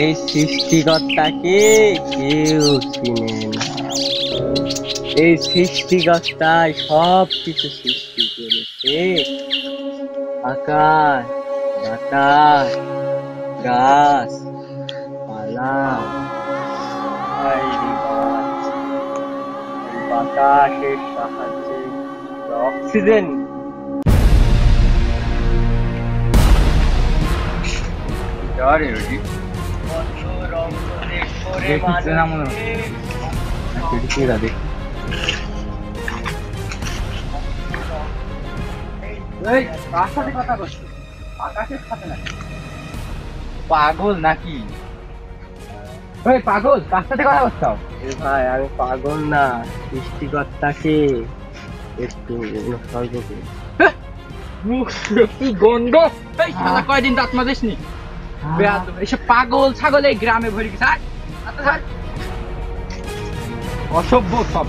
এই সৃষ্টিকর্তাকে কেউ চিনে না। এই সৃষ্টিকর্তাই সব কিছু সৃষ্টি করেছে। আকাশ, বাতাস, গাছ পালা, বাতাসের সাহায্যে অক্সিজেন পাগল নাকি? পাগল কার সাথে কথা বলছো? ভাই আমি পাগল না, সৃষ্টিকর্তাকে একটু অনুসর্গ করি। কি গন্ধ! কয়দিন দাঁত মাজিস নি? এসব পাগল ছাগল এই গ্রামে ভরে গেছে। অসভ্য সব।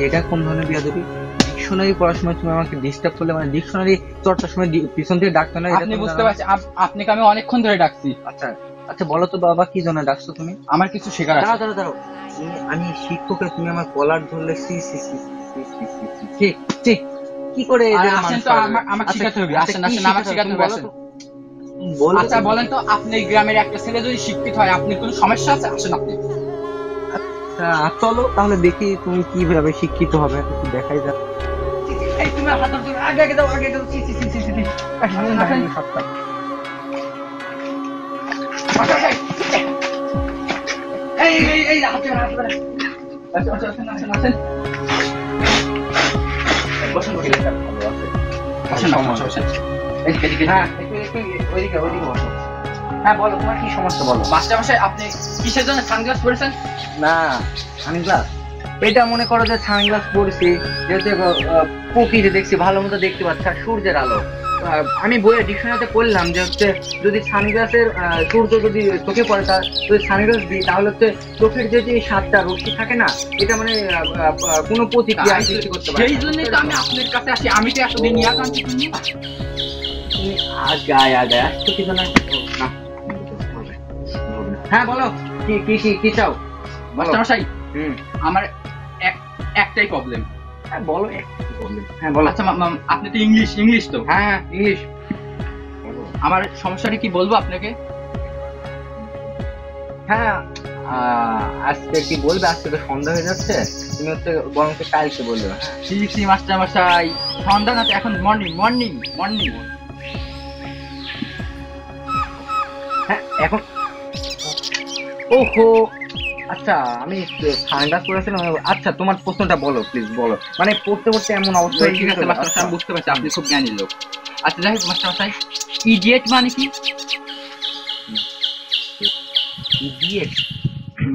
এটা কোন ধরনের বিয়াদবি? ডিকশনারি পড়ার সময় তুমি আমাকে ডিস্টার্ব করলে, মানে ডিকশনারি চর্চার সময় পিছন থেকে ডাকতো না? আপনি বুঝতে পারছি, আপনাকে আমি অনেকক্ষণ ধরে ডাকছি। আচ্ছা আচ্ছা, বলো তো বাবা, কি জন্য ডাকছো তুমি? আমার কিছু শেখার আছে। দাঁড়াও, আমি শিক্ষক, তুমি আমার কলার ধরলে কি করে? আমাকে শিখাতে হবে। আসেন আমাকে শিখাতে হবে। আসেন আচ্ছা বলেন তো, আপনি গ্রামের একটা ছেলে যদি শিক্ষিত হয়, আপনি কোনো সমস্যা আছে? আসেন আপনি। চলো তাহলে দেখি তুমি কিভাবে শিক্ষিত হবে, দেখাই যাক। আগে দাও। হ্যাঁ বলো, তোমার কি সমস্যা বলো। মাস্টারমশাই, আপনি কিসের জন্য সানগ্লাস পরেছেন? না, সানগ্লাস এটা মনে করো যে সানগ্লাস পরেছি যেহেতু প্রকৃতি দেখছি, ভালো মতো দেখতে পাচ্ছি, আর সূর্যের আলো। আমি বইয়ের ডিকশনারিতে পড়লাম যে হচ্ছে যদি সানগ্লাসের সূর্য যদি চোখে পড়ে, তার যদি সানগ্লাস দিই তাহলে হচ্ছে চোখের যে 7টা রশ্মি থাকে না, এটা মানে কোনো প্রতিক্রিয়া সৃষ্টি করতে পারে। সেই জন্যই তো আমি আপনার কাছে আসি। আমি তো এতদিন ইয়া জানছি। তুমি আগে আসছো কি জন্য? হ্যাঁ বলো, কি চাও মাস্টারমশাই? আমার একটাই প্রবলেম। হ্যাঁ বলো। হ্যাঁ বলো। আচ্ছা আপনি তো ইংলিশ তো? হ্যাঁ ইংলিশ। আমার সমস্যাটা কি বলবো আপনাকে? হ্যাঁ আজকে কি বলবে? আজকে তো সন্ধ্যা হয়ে যাচ্ছে, তুমি হচ্ছে বরং কালকে বলবে। সি মাস্টারমশাই, সন্ধ্যা না তো, এখন মর্নিং। হ্যাঁ এখন। ওহো আচ্ছা, আমি সানগ্লাস পরেছিলাম। আচ্ছা তোমার প্রশ্নটা বলো প্লিজ, বলো। মানে পড়তে এমন অবস্থা। ঠিক আছে মাস্টারমশাই, আমি বুঝতে পারছি আপনি খুব জ্ঞানী লোক। আচ্ছা যাই হোক মাস্টারমশাই, ইডিয়েট মানে কি? ইডিয়েট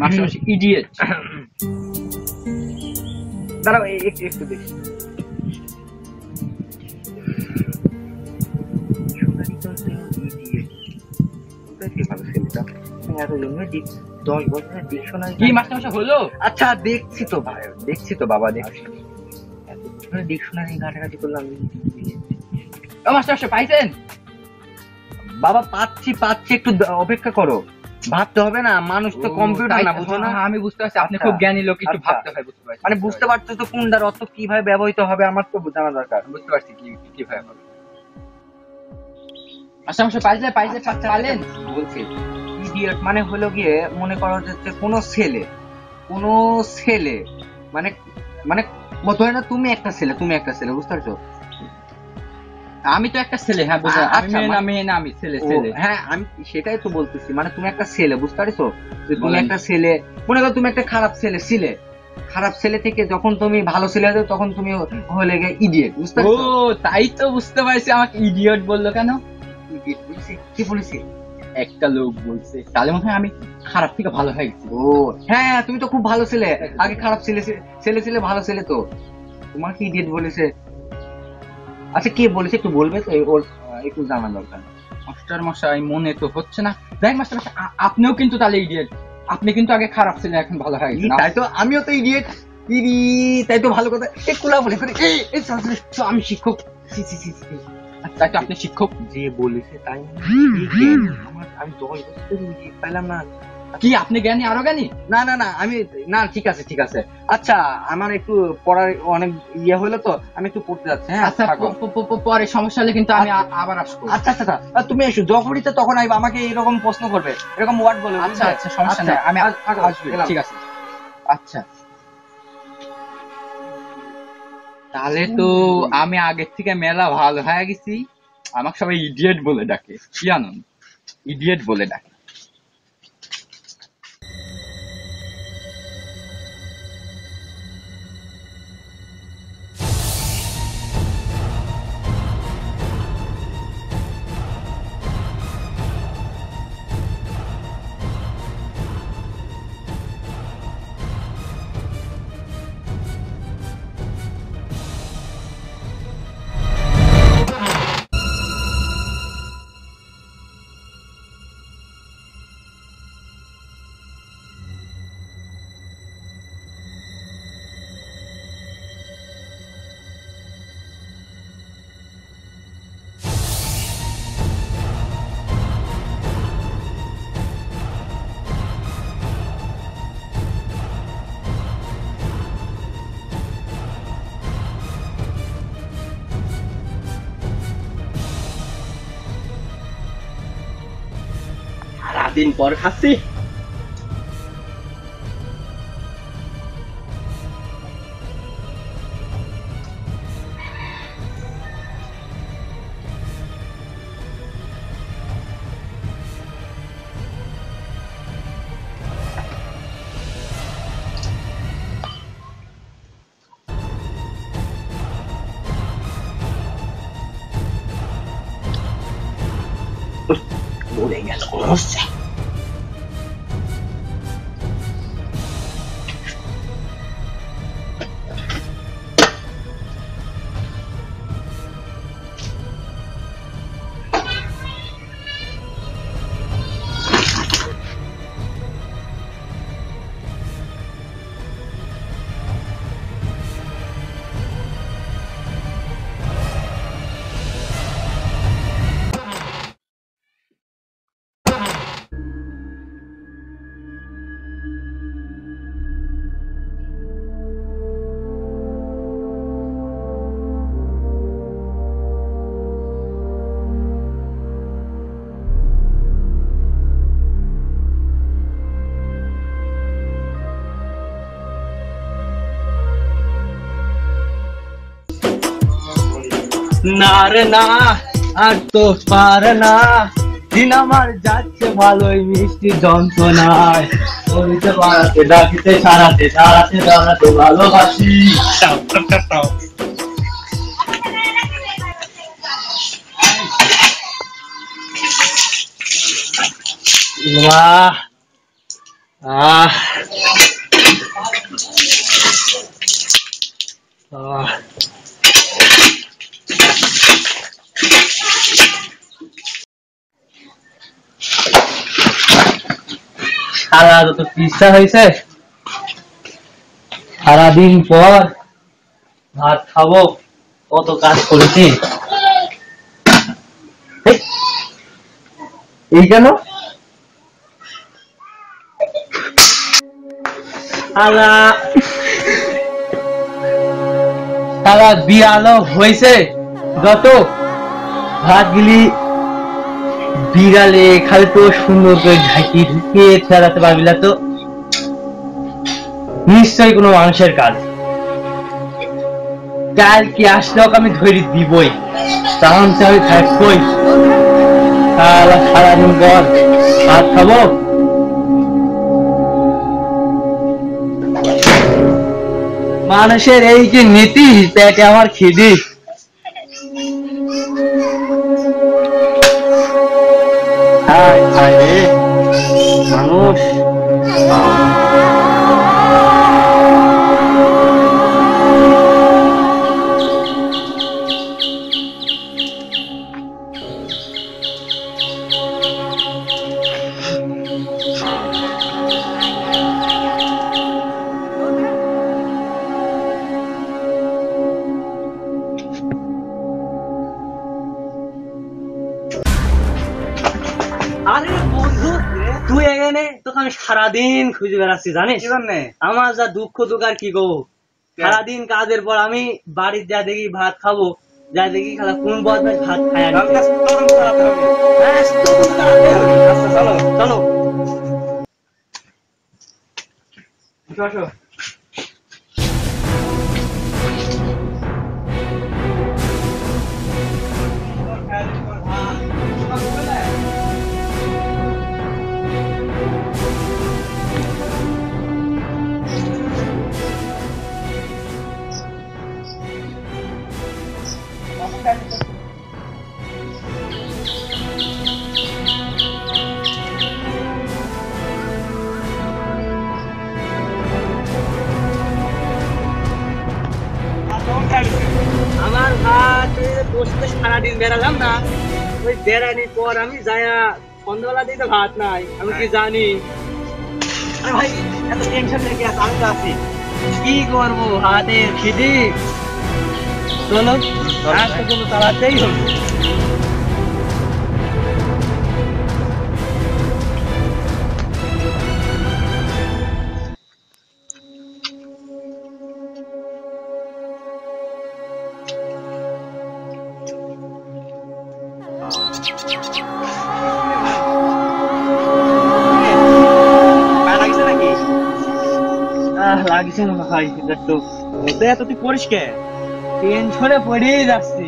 মাস্টারমশাই, ইডিয়েট। দাঁড়াও একটু দেখি। কি মাস্টারমশাই হলো? আচ্ছা দেখছি তো বাবা, দেখছি। ডিকশনারি ঘাটাঘাটি করলাম। মাস্টারমশাই পাইছেন? বাবা পাচ্ছি একটু অপেক্ষা করো, ভাবতে হবে না, মানুষ তো কম্পিউটার না, বুঝো না? আমি বুঝতে পারছি আপনি আচ্ছা, খুব জ্ঞানী লোক, একটু আচ্ছা। ভাবতে হয়, বুঝতে পারছি। মানে বুঝতে পারছো তো কোনটার অর্থ কিভাবে ব্যবহৃত হবে, আমার তো জানা দরকার। বুঝতে পারছি কিভাবে হবে। আচ্ছা পাইলেন বলছি ইডিয়ট মানে হলো গিয়ে, মনে করো যে কোনো ছেলে মানে মানে ধরে না তুমি একটা ছেলে, বুঝতে পারছো? আমি তো একটা ছেলে, হ্যাঁ বুঝলাম। আচ্ছা, মেয়ে না, আমি ছেলে। হ্যাঁ আমি সেটাই তো বলতেছি, মানে তুমি একটা ছেলে, বুঝতে পারছো? যে তুমি বলেন। একটা ছেলে, মনে করো তুমি একটা খারাপ ছেলে থেকে যখন তুমি ভালো ছেলে হলে, তখন তুমি হলে গিয়ে ইডিয়েট, বুঝতে ও পারছো? তাই তো বুঝতে পারছি, আমাকে ইডিয়ট বললো কেন? ইডিয়েট বলেছি, কি বলেছি? একটা লোক বলছে, তাহলে মনে হয় আমি খারাপ থেকে ভালো হয়ে গেছি। ও হ্যাঁ, তুমি তো খুব ভালো ছেলে, আগে খারাপ ছেলে ভালো ছেলে, তো তোমাকে ইডিয়েট বলেছে। আচ্ছা কে বলেছে একটু বলবে তো, ওর একটু জানা দরকার। মাস্টার মশাই মনে তো হচ্ছে না। দেখ মাস্টার মশাই, আপনিও কিন্তু তাহলে ইডিয়েট। আপনি কিন্তু আগে খারাপ ছিলেন, এখন ভালো হয়ে গেছেন। তাই তো, আমিও তো ইডিয়েট। তাই তো ভালো কথা, একটু বলে আমি শিক্ষক। তাই তো আপনি শিক্ষক। যে বলেছে তাই আমি 10 বছর ইডিয়েট পাইলাম না। কি আপনি জ্ঞানী, আরো জ্ঞানী? না আমি না, ঠিক আছে। আচ্ছা আমার একটু পড়ার অনেক ইয়ে হলো তো, আমি একটু পড়তে যাচ্ছি। হ্যাঁ আচ্ছা পরে সমস্যা হলে কিন্তু আমি আবার আসবো। আচ্ছা তুমি এসো, যখনই তো তখন আইবা, আমাকে এরকম প্রশ্ন করবে, এরকম ওয়ার্ড বলবে। আচ্ছা সমস্যা নেই, আমি আসবো, ঠিক আছে। আচ্ছা তাহলে তো আমি আগের থেকে মেলা ভালো হয়ে গেছি। আমাকে সবাই ইডিয়েট বলে ডাকে, কি আনন্দ, ইডিয়েট বলে ডাকে। সারাদিন পর খাচ্ছি। মরে গেল হচ্ছে। না রে না, আর তো পারে না, দিন আমার যাচ্ছে ভালোই মিষ্টি যন্ত্রণায়, বলিতে পারাতে ডাকিতে সারাতে সারাতে দাঁড়াতে ভালোবাসি। বাহ আহ আহ সারা যত পিসা হয়েছে, সারাদিন পর ভাত খাবো, কত কাজ করেছি। এই কেন? তারা বিড়ালো হয়েছে যত ভাত গিলি বিড়ালে খালি তো সুন্দর করে ঢাকি ঢুকিয়ে ফেরাতে পারবি না তো নিশ্চয়ই কোনো মানুষের কাজ। কাল কি আসলেও আমি ধরে দিবই, তখন আমি থাকবই। সারাদিন পর ভাত খাবো। মানুষের এই যে নীতি, পেটে আমার খিদি। মানুষ আরে বন্ধু, তুই এখানে তোকে আমি সারাদিন খুঁজে বেড়াচ্ছি জানিস? আমার যা দুঃখ আর কি গো, সারাদিন কাজের পর আমি বাড়ির যা দেখি ভাত খাবো, যা দেখি খালা কোন বদমাস ভাত খায়। চলো চলো আমার ভাত বসে সারাদিন বেড়ালাম না, ওই বেড়ানির পর আমি যায়া সন্ধ্যাবেলা দিতে ভাত নাই, আমি কি জানি। আরে ভাই এত টেনশন লেগে আছে, আমি তো আছি, কি করবো হাতের খিদি। চলো কোনো চালাতেই হবে। লাগছে মনে হয় একটু। এত তুই করিস কে? টেনশনে পড়েই যাচ্ছি।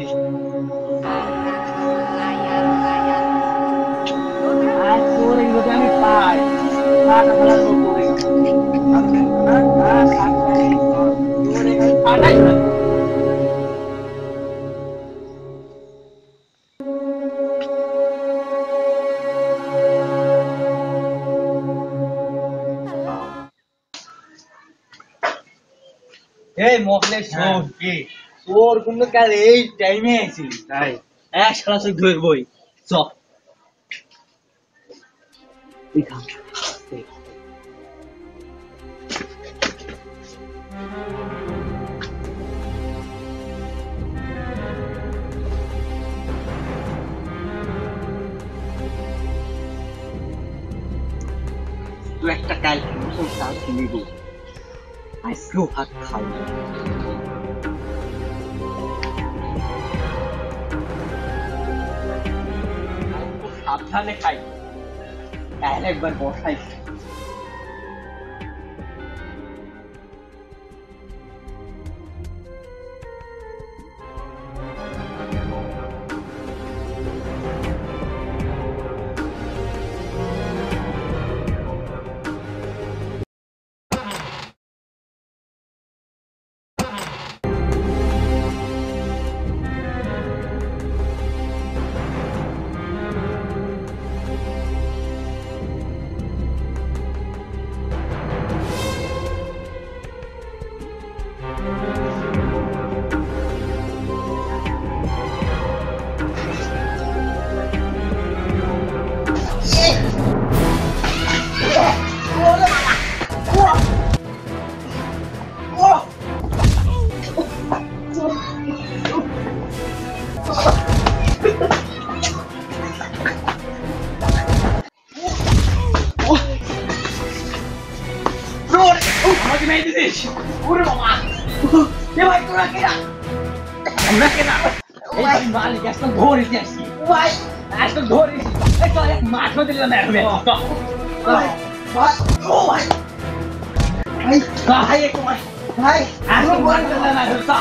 আমি পাই এই মহলে শোন কি তোর কোন কাল এই টাইমে আছি তাই এক সারা চোখ ধরবই। চ তুই একটা কাল নিব, আজকেও ভাত খাই। সাবধানে খাই, একবার বসাই। মেরে দিছিস ওরে বাবা এ ভাই তোরা কেনা আমরা কেনা এই ভাই মালিক একদম ধরেছি আসি ভাই একদম ধরেছি এই তো এক মাছ দিলাম মেরবে ভাই ও ভাই ভাই ভাই একটু ভাই একদম বল দিলাম মেরবে তো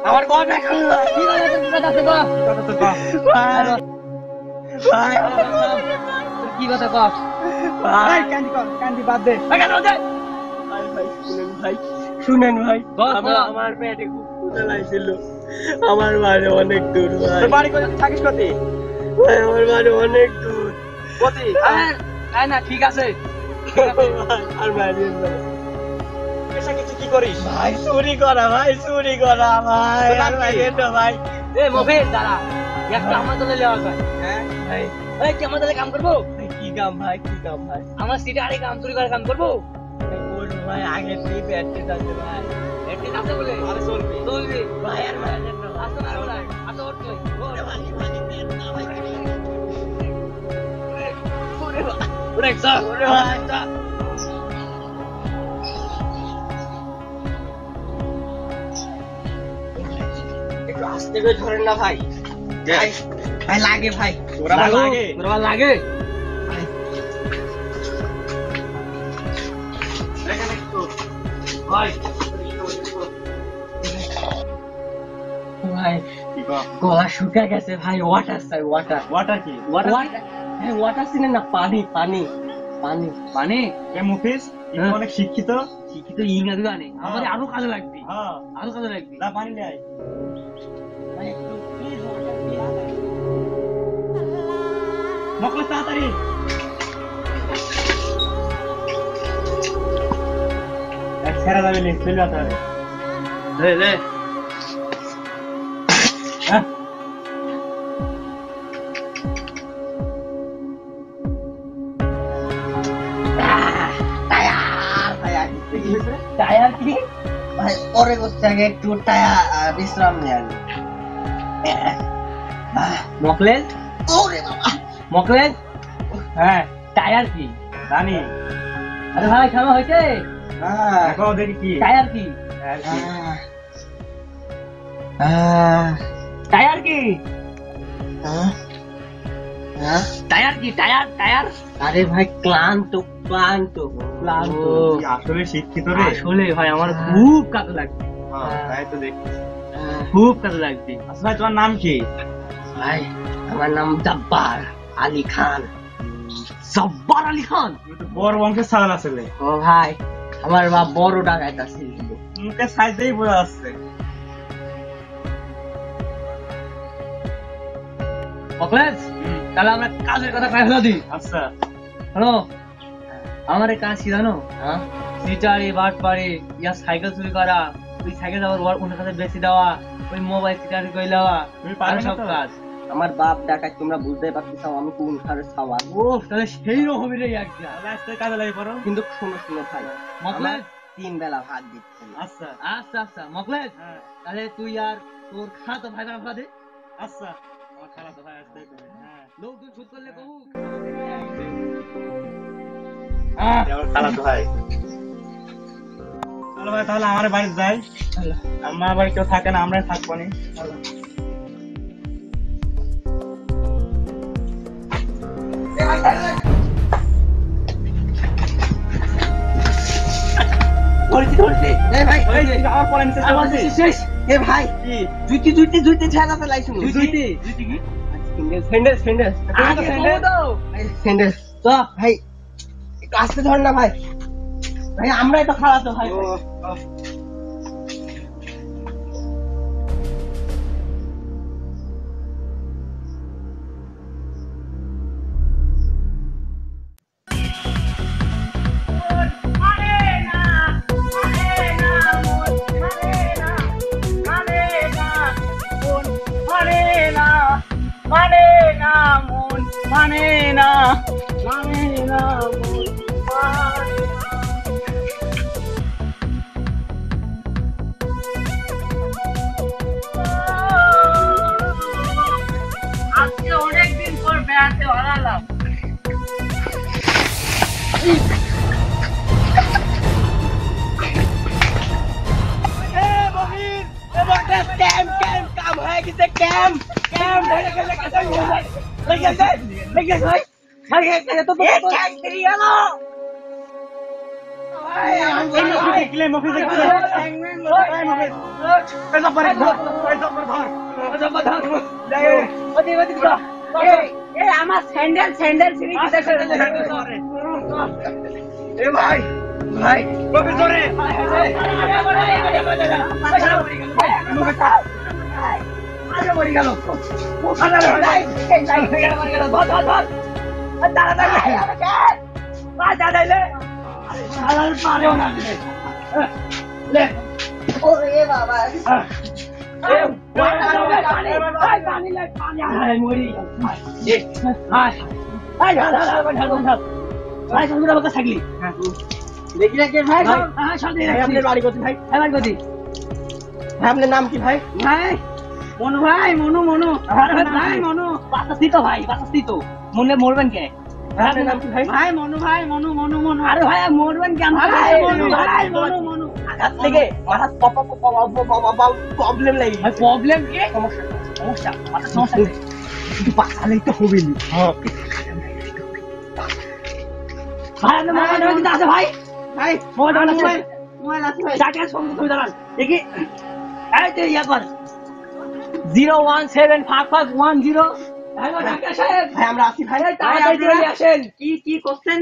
আমার কল ব্যাক কি কথা কর ভাই কান্দি বাদ দে শুনেন ভাই আমার পেটে খুব ক্ষুধা লাগছিল আমার বাড়ি অনেক দূর ভাই তোর বাড়ি কোথায় থাকিস কোথায় ভাই আমার বাড়ি অনেক দূর কোথায় না ঠিক আছে আর বাড়ি পেশা কিছু কি করিস ভাই চুরি করা ভাই ভাই এ মোফে দাঁড়া একটা আমার দলে লেওয়া যায় হ্যাঁ ভাই এই কি আমার দলে কাম করবো কি কাম ভাই আমার সিটে আরে কাম চুরি করে কাম করবো ভাই আগে তুই ব্যাটে যাচ্ছে ভাই ব্যাটে যাচ্ছে বলে আরে চলবে ভাই আর ভাই আসো না ভাই আসো ওঠ তুই ওরে ভাই না ভাই ওরে স্যার ওরে ভাই একটু আস্তে করে ধরেন না ভাই ভাই লাগে ভাই তোরা লাগে ভাই গলা শুকা গেছে ভাই ওয়াটার চাই ওয়াটার কি ওয়াটার চিনে না পানি এ মুফিস অনেক শিক্ষিত ইংরেজি জানে আমাদের আরো কাজে লাগবে না পানি নে আয় ভাই একটু প্লিজ ওয়াটার দিয়ে আয় মকলে তাড়াতাড়ি ছেড়ে যাবে নি চলে যেতে হবে লে টায়ার কি ভাই পরে করতে আগে একটু টায়ার বিশ্রাম নিয়ে আনি মকলেজ ওরে বাবা মকলেজ হ্যাঁ টায়ার কি জানি আরে ভাই খাওয়া হয়েছে হ্যাঁ দেখো দেখি কি টায়ার কি টায়ার কি টায়ার আরে ভাই ক্লান্ত আসলে শিক্ষিত রে আসলে ভাই আমার খুব কাজ লাগবে তাই তো দেখি খুব কাজ লাগবে আচ্ছা ভাই তোমার নাম কি ভাই আমার নাম জব্বার আলী খান তুমি তো বড় বংশের ছাগল আসলে ও ভাই আমার বাপ বড় ডাকাত আছে মুখে সাইজেই বোঝা যাচ্ছে মকলেজ তাহলে আমরা কাজের কথা ফেলা দিই আচ্ছা হ্যালো আমার কাজ কি জানো হ্যাঁ সিটারি বাটপাড়ি ইয়া সাইকেল চুরি করা ওই সাইকেল আবার অন্য কাছে বেশি দেওয়া ওই মোবাইল সিটারি করে দেওয়া তুমি পারো সব কাজ আমার বাপ ডাকাত তোমরা বুঝতে পারতেছো আমি কোন খারের সওয়াল ও তাহলে সেই রকমই রে একটা রাস্তা কাজে লাগি পারো কিন্তু শোনো ভাই মকলেজ 3 বেলা ভাত দিচ্ছি আচ্ছা মকলেজ তাহলে তুই আর তোর খাতো ভাই বাবা দে আচ্ছা আমার খালাতো ভাই আসবে হ্যাঁ লোকজন ছুট করলে কহু আমার খালাতো ভাই চলো ভাই তাহলে আমার বাড়ি যাই আমার বাড়ি কেউ থাকে না আমরাই থাকবো নি ধরছি এ ভাই আমার পরে নিচে শেষ এ ভাই কি জুইতে ছেড়া ফেলাইছো জুইতে কি স্যান্ডেল তো ভাই একটু আস্তে ধর না ভাই আমরাই তো খারাপ তো ভাই মানে না মানে না আজকে অনেকদিন পর বেড়াতে বানালাম আমার স্যান্ডেল স্যান্ডেল ভাই ভাই প্রফেসরে মরে গেল থাকলি দেখি না কে ভাই আপনার বাড়ি কোথায় ভাই আমার কোথায় আপনার নাম কি ভাই ভাই মনু ভাই মনু মনু ভাই মনু বাঁচাচ্ছি তো ভাই বাঁচাচ্ছি তো মরলে মরবেন কে আপনার নাম কি ভাই ভাই মনু ভাই মনু মনু মনু আরে ভাই মরবেন কেন মনু ভাই মনু মনু আঘাত লেগে মাথা প্রবলেম লাগে ভাই প্রবলেম কি সমস্যা সমস্যা মাথা সমস্যা কিন্তু বাঁচালেই তো হবে না ভাই আপনার মোবাইল কিন্তু আছে ভাই ভাই মোবাইল আছে মোবাইল আছে ভাই টাকা সঙ্গে তুমি দাঁড়ান দেখি এই তো ইয়া কর 0175510 হ্যালো ডাক্তার সাহেব ভাই আমরা আসি ভাই তাড়াতাড়ি চলে আসেন কি কি করছেন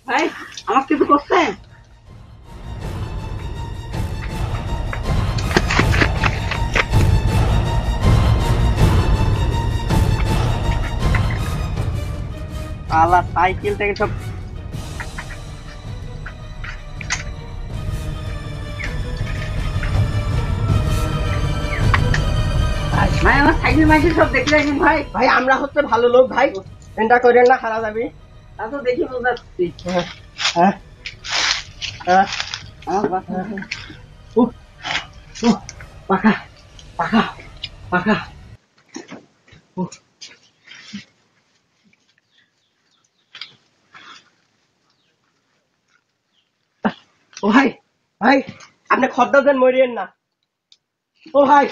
ভাই আমাকে কিছু করছেন আলা সাইকেল থেকে সব ভাই আমার সাইকেল মাইকেল সব দেখে রাখেন ভাই ভাই আমরা হচ্ছে ভালো লোক ভাই চিন্তা করেন না হারা যাবে তা তো দেখি বোঝাচ্ছি পাকা পাকা পাকা ও ভাই ভাই আপনি খদ্দর দেন মরিয়েন না ও ভাই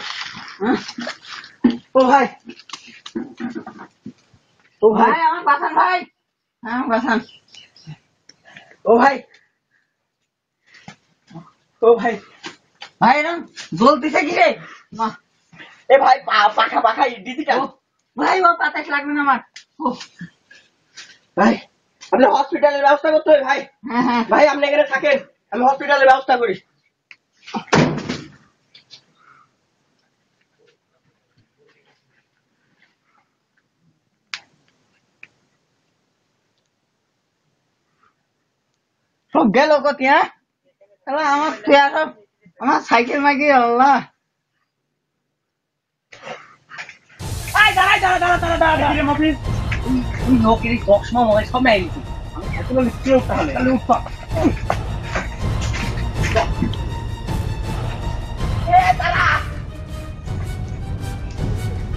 ও ভাই ও ভাই আমার বাসান ভাই হ্যাঁ বাসান ও ভাই ও ভাই ভাই এরকম জ্বলতেছে কি রে না এ ভাই পাখা পাখা ডিজিটাল ভাই ও পাতাস লাগবে না আমার ভাই আপনি হসপিটালের ব্যবস্থা করতে হবে ভাই হ্যাঁ হ্যাঁ ভাই আপনি এখানে থাকেন আমি হসপিটালের ব্যবস্থা করি সব গেল কতি হ্যাঁ আমার সব আমার সাইকেল মাইকেল আল্লাহ লোকের চশমা মোবাইল সব নেই তাহলে উঠা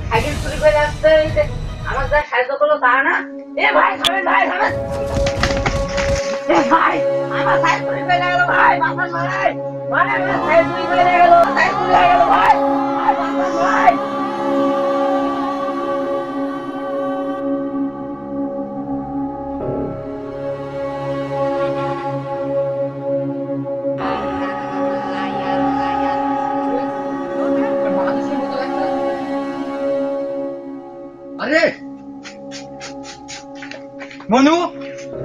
সাইকেল চুরি করে আসতে আমার যা সাহায্য করলো তা না এ ভাই ভাই ভাই আমার সাইকেল চুরি করে গেল ভাই বাসান ভাই ভাই আমার সাইকেল চুরি করে গেল সাইকেল চুরি হয়ে গেল ভাই ভাই বাসান ভাই আরে মনু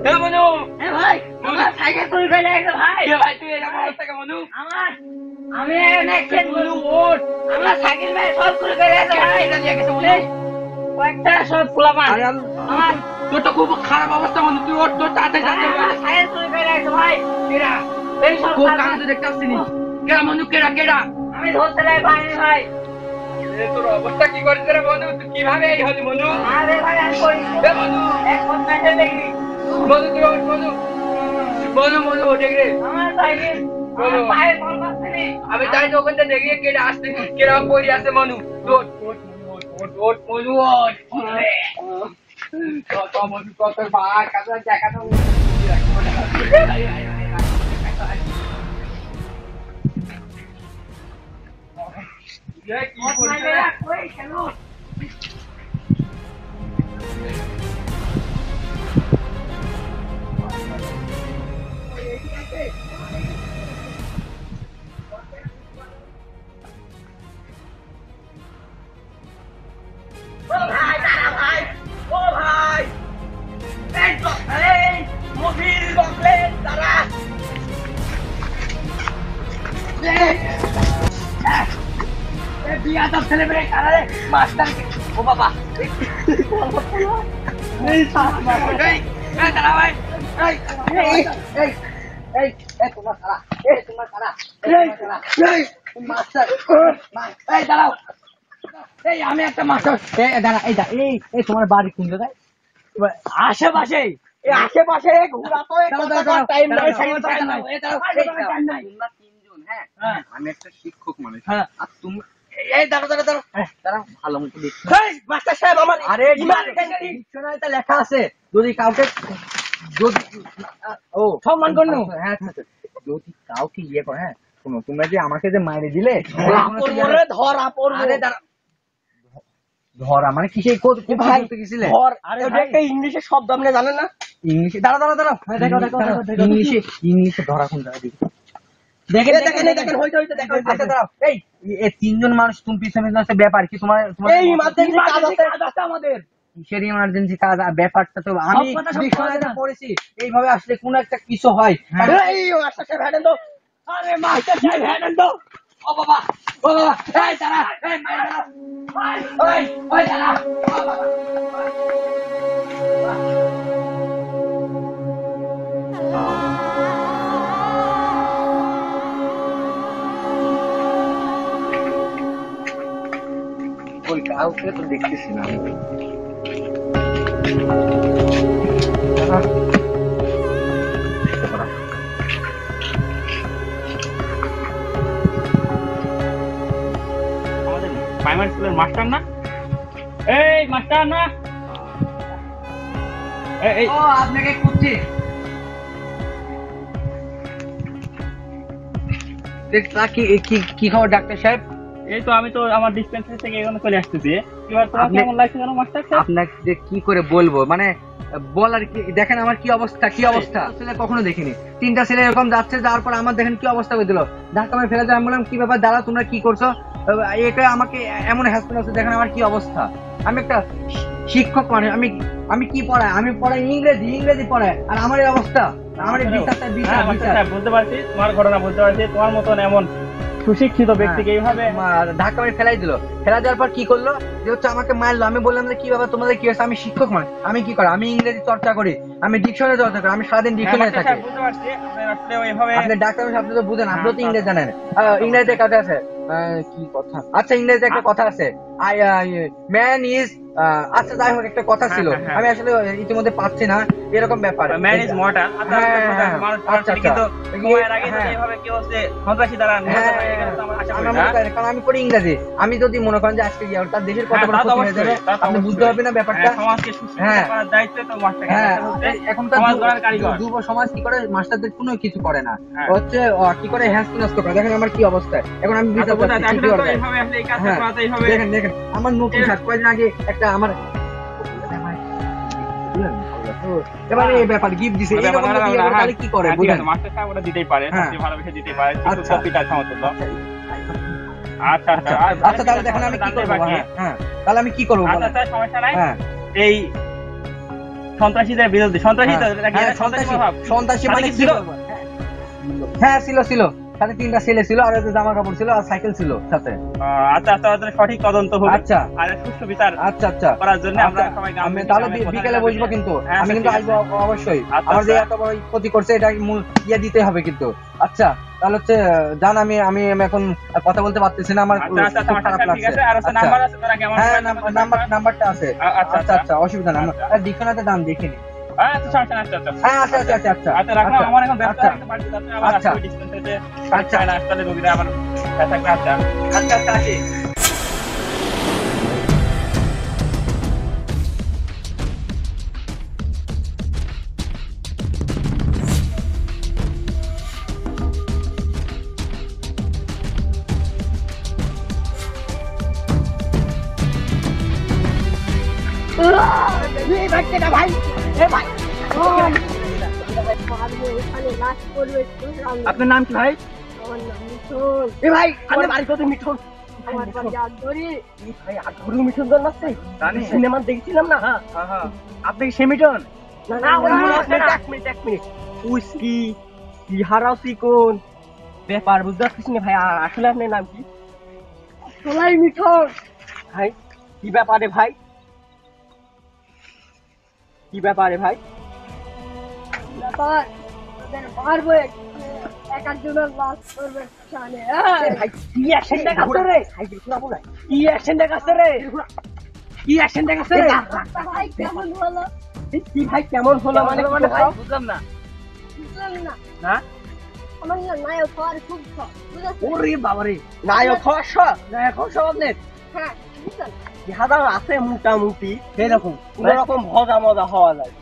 এ মনু এ ভাই আমার সাইকেল চুরি করে গেল ভাই এ ভাই তুই এরকম অবস্থা কে মনু আমার আমি নেক্সট মনু ওঠ আমার সাইকেল ভাই সব চুরি করে গেল ভাই এটা নিয়ে গেছে মনু কয়েকটা সব পোলাপান আরে আমার তোর তো খুব খারাপ অবস্থা মনু তুই ওঠ তোর তাড়াতাড়ি সাইকেল চুরি করে গেছে ভাই কেডা এই সব কাজ দেখতে আসছিস কেডা মনু কেডা কেডা আমি ধরতে লাই ভাই ভাই তোর অবস্থা কি করেছে রে বন্ধু? তুই কিভাবে এই হলি বন্ধু? আরে ভাই আমি করি এ বন্ধু, এক ঘন্টা এসে দেখি বন্ধু তুই ওঠ, বন্ধু বন্ধু ওঠে রে। আমার সাইকেল আমার পায়ে বল মারছে। আমি তাই তো ওখান থেকে দেখি কেটে আসতে কেরম পড়ে আছে মনু। ওঠ ওঠ ওঠ মনু ওঠ। কত মনু কত ভাগ কাজা দেখানো। কি করবে? কই কেন ও ভাই দাঁড়া ভাই ও ভাই এই মোবিল বকলেট দাঁড়া বিয়া তো ছেলে মেয়ে কারারে মাস্টার ও বাবা এই দাঁড়া ভাই এই তোমার সারা মাস্টার এই দাঁড়াও এই আমি একটা মাস্টার দাঁড়া এই তোমার বাড়ি কোন জায়গায় আশেপাশে এই আশেপাশে ঘোরা তো টাইম নাই তিনজন হ্যাঁ আমি একটা শিক্ষক মানুষ হ্যাঁ। আর তুমি এই দাঁড়াও ভালো মতো দেখো। মাস্টার সাহেব আমার আরে ডিকশনারিতে লেখা আছে যদি কাউকে যদি ও সম্মান করুন। হ্যাঁ যদি কাউকে ইয়ে করে হ্যাঁ শোনো তোমরা যে আমাকে যে মাইরে দিলে ধরা পড়বে আরে দাঁড়া ধরা মানে কিসে ভাই গেছিলে ধর আরে একটা ইংলিশে শব্দ আপনি জানেন না ইংলিশে দাঁড়া ইংলিশে ধরা কোন জায়গা দেখি দেখেন হইতে দেখো আচ্ছা দাঁড়াও এই তিনজন মানুষ তুমি পিছনে আছে ব্যাপার কি তোমার এই ইমার্জেন্সি কাজ আছে আমাদের কিসের ইমার্জেন্সি কাজ আর ব্যাপারটা তো আমি সব কথা সব ডিকশনারিতে কথা। পড়েছি এইভাবে আসলে কোন একটা কিছু হয় এই মাস্টার সাহেব হ্যান্ডেল দাও আরে মাস্টার সাহেব হ্যান্ডেল দাও ও বাবা এই দাঁড়া এই মাইরা দাও ওই দাঁড়া ও বাবা ওই কাউকে তো দেখতেছি না আমাদের প্রাইমারি স্কুলের মাস্টার না এই মাস্টার না এই ও আপনাকে খুঁজছি কি খবর ডাক্তার সাহেব এই তো আমি তো আমার ডিসপেন্সারি থেকে এখানে চলে আসতেছি এবার তোমার কেমন লাগছে জানো মাস্টার সাহেব? আপনাকে যে কি করে বলবো মানে বলার কি দেখেন আমার কি অবস্থা ছেলে কখনো দেখিনি তিনটা ছেলে এরকম যাচ্ছে যাওয়ার পর আমার দেখেন কি অবস্থা করে দিল ধাক্কা মেরে ফেলে আমি বললাম কি ব্যাপার দাঁড়া তোমরা কি করছো এটা আমাকে এমন হ্যাসপেল আছে দেখেন আমার কি অবস্থা আমি একটা শিক্ষক মানে আমি কি পড়াই আমি পড়াই ইংরেজি পড়াই আর আমার এই অবস্থা আমার এই হ্যাঁ, মাস্টার সাহেব, বুঝতে পারছি তোমার ঘটনা বুঝতে পারছি তোমার মতন এমন সুশিক্ষিত ব্যক্তিকে এইভাবে ধাক্কা মেরে ফেলাই দিল ফেলা দেওয়ার পর কি করলো যে হচ্ছে আমাকে মারলো আমি বললাম যে কি ব্যাপার তোমাদের কি হয়েছে আমি শিক্ষক মানে আমি কি করি আমি ইংরেজি চর্চা করি আমি ডিকশনারি চর্চা করি আমি সারাদিন ডিকশনারি থাকি বুঝতে পারছি আপনি আসলে ওইভাবে আপনি ডাক্তার আপনি তো বুঝেন আপনি তো ইংরেজি জানেন ইংরেজিতে কথা আছে কি কথা আচ্ছা ইংরেজিতে একটা কথা আছে ম্যান ইজ আচ্ছা যাই হোক একটা কথা ছিল আমি আসলে ইতিমধ্যে পাচ্ছি না এরকম ব্যাপার ম্যান ইজ মর্টাল আচ্ছা কিন্তু সময়ের আগে যদি এইভাবে কেউ হচ্ছে সন্ত্রাসী দ্বারা নিহত হয়, এখানে তো আমরা আশা করি না। কারণ আমি পড়ি ইংরেজি আমি যদি মনে করেন যে আজকে গিয়ে তার দেশের কত হ্যাঁ, বড় তা তো ক্ষতি হয়ে যাবে অবশ্যই, তা তো আপনি বুঝতে অবশ্যই। পারবেন না ব্যাপারটা হ্যাঁ, সমাজকে সুশিক্ষিত হ্যাঁ। করার দায়িত্ব তো মাস্টারের। হ্যাঁ এখন তো সমাজ গড়ার কারিগর। যুব সমাজ কি করে মাস্টারদের কোনো কিছু করে না হ্যাঁ। হচ্ছে কি করে হ্যাস্ত নষ্ট করে দেখেন আমার কি অবস্থা এখন আমি বুঝতে আচ্ছা, বোঝা পারছি যায়, কি আসলে তো করবে। এইভাবে আসলে এই কাজটা হ্যাঁ, করা তো এইভাবে দেখেন আমার নতুন শার্ট কয়েকদিন আগে একটা আমার এবারে এই ব্যাপার গিফট দিছে এই রকম যদি এবার তাহলে কি করে বুঝেন মাস্টার সাহেব ওটা দিতেই পারে, হ্যাঁ। সবচেয়ে ভালো বিষয় দিতেই পারে, কিন্তু আচ্ছা। কপিটা সমতুল্য। আচ্ছা আচ্ছা আচ্ছা তাহলে দেখেন আমি কি করব হ্যাঁ তাহলে আমি কি করব আচ্ছা স্যার, সমস্যা নাই। হ্যাঁ এই সন্ত্রাসীদের বিরুদ্ধে সন্ত্রাসী তো হ্যাঁ, সন্ত্রাসী সন্ত্রাসী মানে কি ছিল হ্যাঁ ছিল সাথে 3টা ছেলে ছিল আর একটা জামা কাপড় ছিল আর সাইকেল ছিল সাথে। আচ্ছা আচ্ছা, সঠিক তদন্ত হবে। আচ্ছা আর সুষ্ঠু বিচার আচ্ছা আচ্ছা করার জন্য আমরা সবাই আমি তাহলে বিকেলে বসবো কিন্তু, আমি কিন্তু আসবো অবশ্যই। আমার যে এত বড় ক্ষতি করছে এটা মূল ইয়ে দিতে হবে কিন্তু। আচ্ছা তাহলে হচ্ছে জান, আমি এখন কথা বলতে পারতেছি না, আমার খুব খারাপ লাগছে। হ্যাঁ নাম্বারটা আছে। আচ্ছা আচ্ছা অসুবিধা না, দীক্ষানাতে দাম দেখিনি। আচ্ছা আচ্ছা আচ্ছা হ্যাঁ আচ্ছা আচ্ছা আচ্ছা আচ্ছা আচ্ছা রাখলাম। আমার এখন ব্যস্ত আচ্ছা আছে, বাড়িতে যাচ্ছে আবার আচ্ছা আসলে ডিসপেন্সারিতে আচ্ছা না আসলে রোগীরা আবার থাকবে। আচ্ছা আচ্ছা আচ্ছা আসি। আপনার নাম কি ভাই? ভাই আমার বাড়ি কত মিঠুন। সিনেমা দেখছিলাম না। আপনি সে মিঠুন? এক মিনিট উস্কি হারাও চিকন ব্যাপার বুঝতে পারছিস না ভাই। আসলে আপনার নাম কি? মিঠুন। ভাই কি ব্যাপারে ভাই? কি ব্যাপারে ভাই? কেমন হলো মানে বুঝলাম না। নায়ক হওয়ার খুব শখ, ওরে বাবারে, নায়ক হওয়ার শখ? নায়ক হওয়ার শখ আপনার? হ্যাঁ হাদা আছে মোটামুটি সেরকম কোন রকম ভজা মজা হওয়া যায়।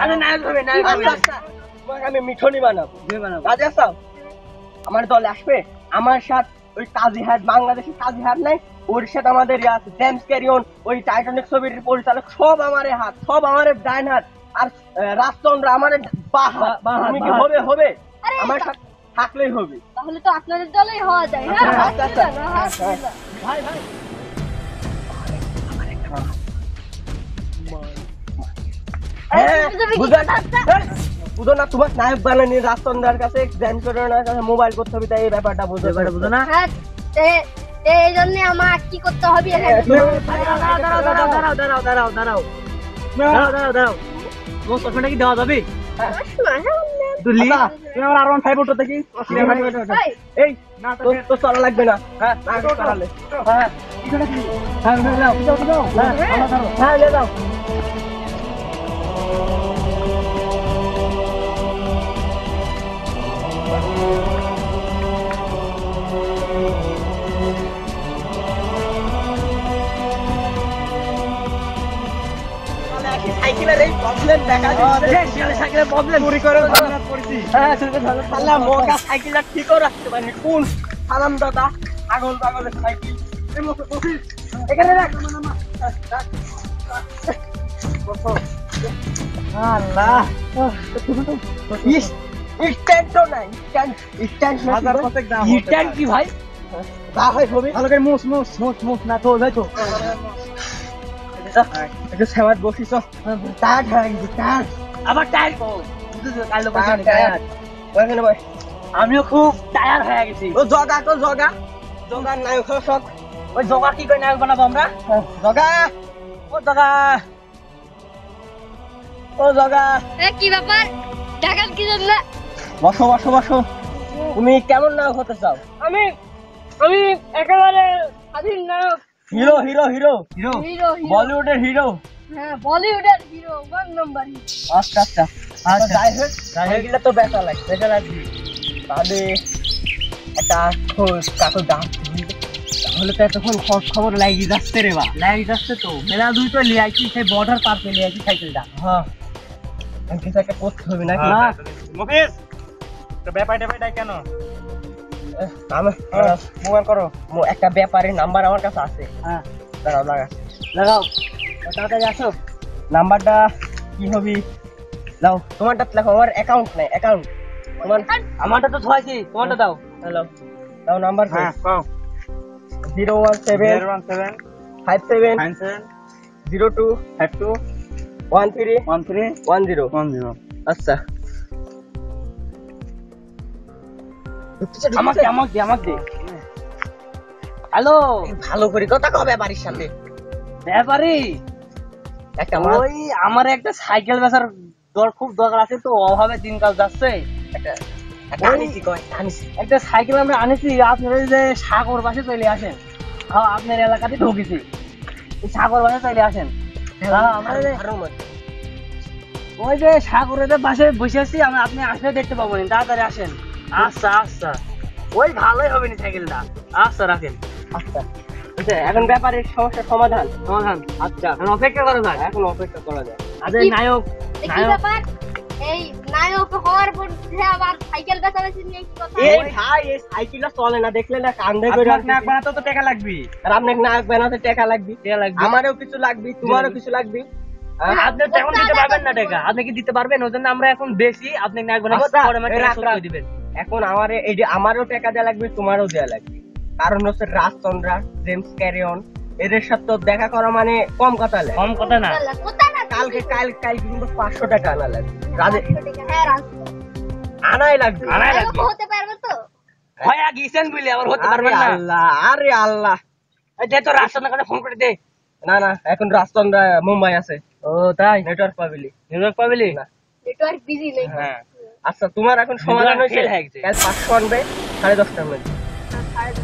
আমি নায়ক হবে, নায়ক হবে। তোমাকে আমি মিঠুনি বানাবো। কাজে আসো, আমার দলে আসবে। আমার সাথে ওই কাজীহাট, বাংলাদেশের কাজীহাট নাই, ওর সাথে আমাদের আছে জেমস ক্যারিয়ন, ওই টাইটানিক ছবির পরিচালক, সব আমার হাত, সব আমার ডাইন হাত। আর রাজচন্দ্র আমার বাঁ হাত। তুমি কি হবে? হবে আমার সাথে থাকলেই হবে। তাহলে তো আপনাদের দলেই হওয়া যায়। হ্যাঁ আচ্ছা, আচ্ছা। ভাই ভাই বুঝো না, তোমার নায়ক বানানি রাজচন্দ্রের কাছে জেমসের কাছে মোবাইল করতে হবে, তাই এই ব্যাপারটা বুঝো না। হ্যাঁ এই জন্য আমার কি করতে হবে? দাঁড়াও, তোমার চশমাটা কি দেওয়া যাবে? এই তো চলা লাগবে না। হ্যাঁ যাও। সাইকেলের এই প্রবলেম দেখা দিচ্ছে। সাইকেলের প্রবলেম চুরি করে ঝামেলা করেছি। হ্যাঁ চুরি করে ঝামেলা। শালা মোটা সাইকেলটা ঠিক করে রাখতে পারিনি। কোন সালাম দাদা পাগল পাগলের সাইকেল এই মতো বসিস এখানে রাখ। আল্লাহ স্ট্যান্ড তো নাই। স্ট্যান্ড কি ভাই? তা হয় হবে ভালো করে মুস না তো যাই তো একটু সেবাত বসিস। টায়ার হয়ে গেছি, টায়ার আবার টায়ার আমিও খুব টায়ার হয়ে গেছি। ও জগা তো জগার নায়ক সব। ওই জগা কি করে নায়ক বানাবো আমরা? জগা ও জগা কি ব্যাপার? টাকা কি জন্য? বসো। তুমি কেমন নায়ক হতে চাও? আমি একেবারে স্বাধীন নায়ক। হিরো হিরো বলিউডের হিরো। হ্যাঁ বলিউডের হিরো, 1 নাম্বার হিরো। আচ্ছা সাইকেলটা তো বেচা লাগবে তাহলে একটা কাকুর দাম তাহলে তো এতক্ষণ খবর লাগিয়ে যাচ্ছে রে বা। লাগিয়ে যাচ্ছে তো মেলা দুই তো লিয়ে আইছি, সেই বর্ডার পার করে লিয়ে আইছি সাইকেলটা। হ্যাঁ কিছু একটা করতে হবে নাকি? মুফিস তো ব্যাপারটা কেন মোবাইল করো। একটা ব্যাপারের নাম্বার আমার কাছে আছে। হ্যাঁ লাগাও তাড়াতাড়ি আসো। নাম্বারটা কি হবে? দাও তোমারটা লেখো। আমার অ্যাকাউন্ট নাই, অ্যাকাউন্ট তোমার। আমারটা তো থয়েছি, তোমারটা দাও। হ্যালো দাও নাম্বার। হ্যাঁ কও। 017 57 02 13 10। আচ্ছা আমাকে দে হ্যালো ভালো করে কথা কবে বাড়ির সাথে ব্যাপারি একটা ওই আমার একটা সাইকেল বেচার খুব দরকার আছে তো, অভাবে দিনকাল যাচ্ছে। একটা সাইকেল আমরা আনেছি, আপনার ওই যে সাগর বাসে চলে আসেন। হ্যাঁ আপনার এলাকাতে ঢুকেছি, সাগর বাসে চলে আসেন। হ্যাঁ আমরা ওই যে সাগরের বাসে বসে আছি, আপনি আসলে দেখতে পাবো না, তাড়াতাড়ি আসেন। আচ্ছা ওই ভালোই হবে না সাইকেলটা। আচ্ছা রাখেন। আচ্ছা এখন ব্যাপারের সমস্যার সমাধান। আচ্ছা এখন অপেক্ষা করা যায়, এখন অপেক্ষা করা যায়। আচ্ছা নায়ক কি ব্যাপার? এই নায়ক হওয়ার মধ্যে আবার সাইকেল বেচাবেচি নিয়ে কি কথা? এই ভাই এই সাইকেলটা চলে না, দেখলে না কান্দে করে। নায়ক বানাতে তো টাকা লাগবে, আর আপনাকে নায়ক বানাতে টাকা লাগবে। আমারও কিছু লাগবে, তোমারও কিছু লাগবে। আপনি তো এখন দিতে পারবেন না টাকা, আপনি কি দিতে পারবেন? ওই জন্য আমরা এখন বেশি আপনি নায়ক বানাবো, পরে আমার টাকা শোধ করে দিবেন। এখন আমারও টাকা দেওয়া লাগবে, তোমারও দেওয়া লাগবে। কারণ হচ্ছে রাজচন্দ্রা, জেমস ক্যারিয়ন এদের সাথে তো দেখা করা মানে কম কথা না। কালকে কিন্তু 500 টাকা আনা লাগবে। আনাই লাগবে। হতে পারবে তো? ভয়া গিয়েছেন বলে আবার হতে পারবেন না। আরে আল্লাহ দে তো রাজচন্দ্র কাছে ফোন করে দে। না এখন রাজচন্দ্র মুম্বাই আছে। ও তাই? নেটওয়ার্ক পাবিলি না, নেটওয়ার্ক বিজি নেই। হ্যাঁ আচ্ছা তোমার এখন সমাধান হয়েছে। কাল 500 আনবে 10:30টার মধ্যে।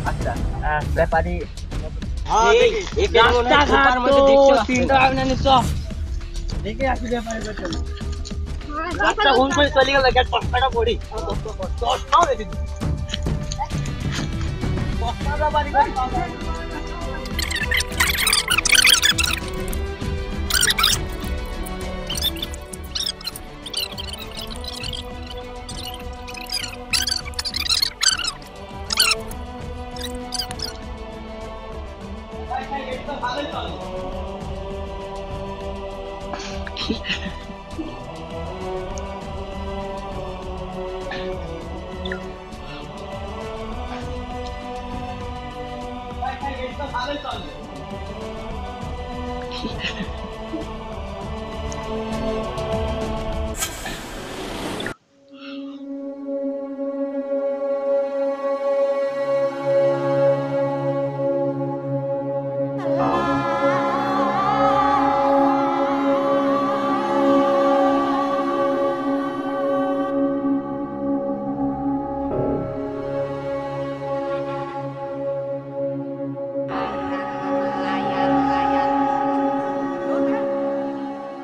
আচ্ছা ব্যাপারি দেখে আসি ব্যাপারি রাস্তা ফোন করে চলে গেল, গেট 5টাটা পড়ি 10টাও রেখে দিই। 10টা বাড়ি করে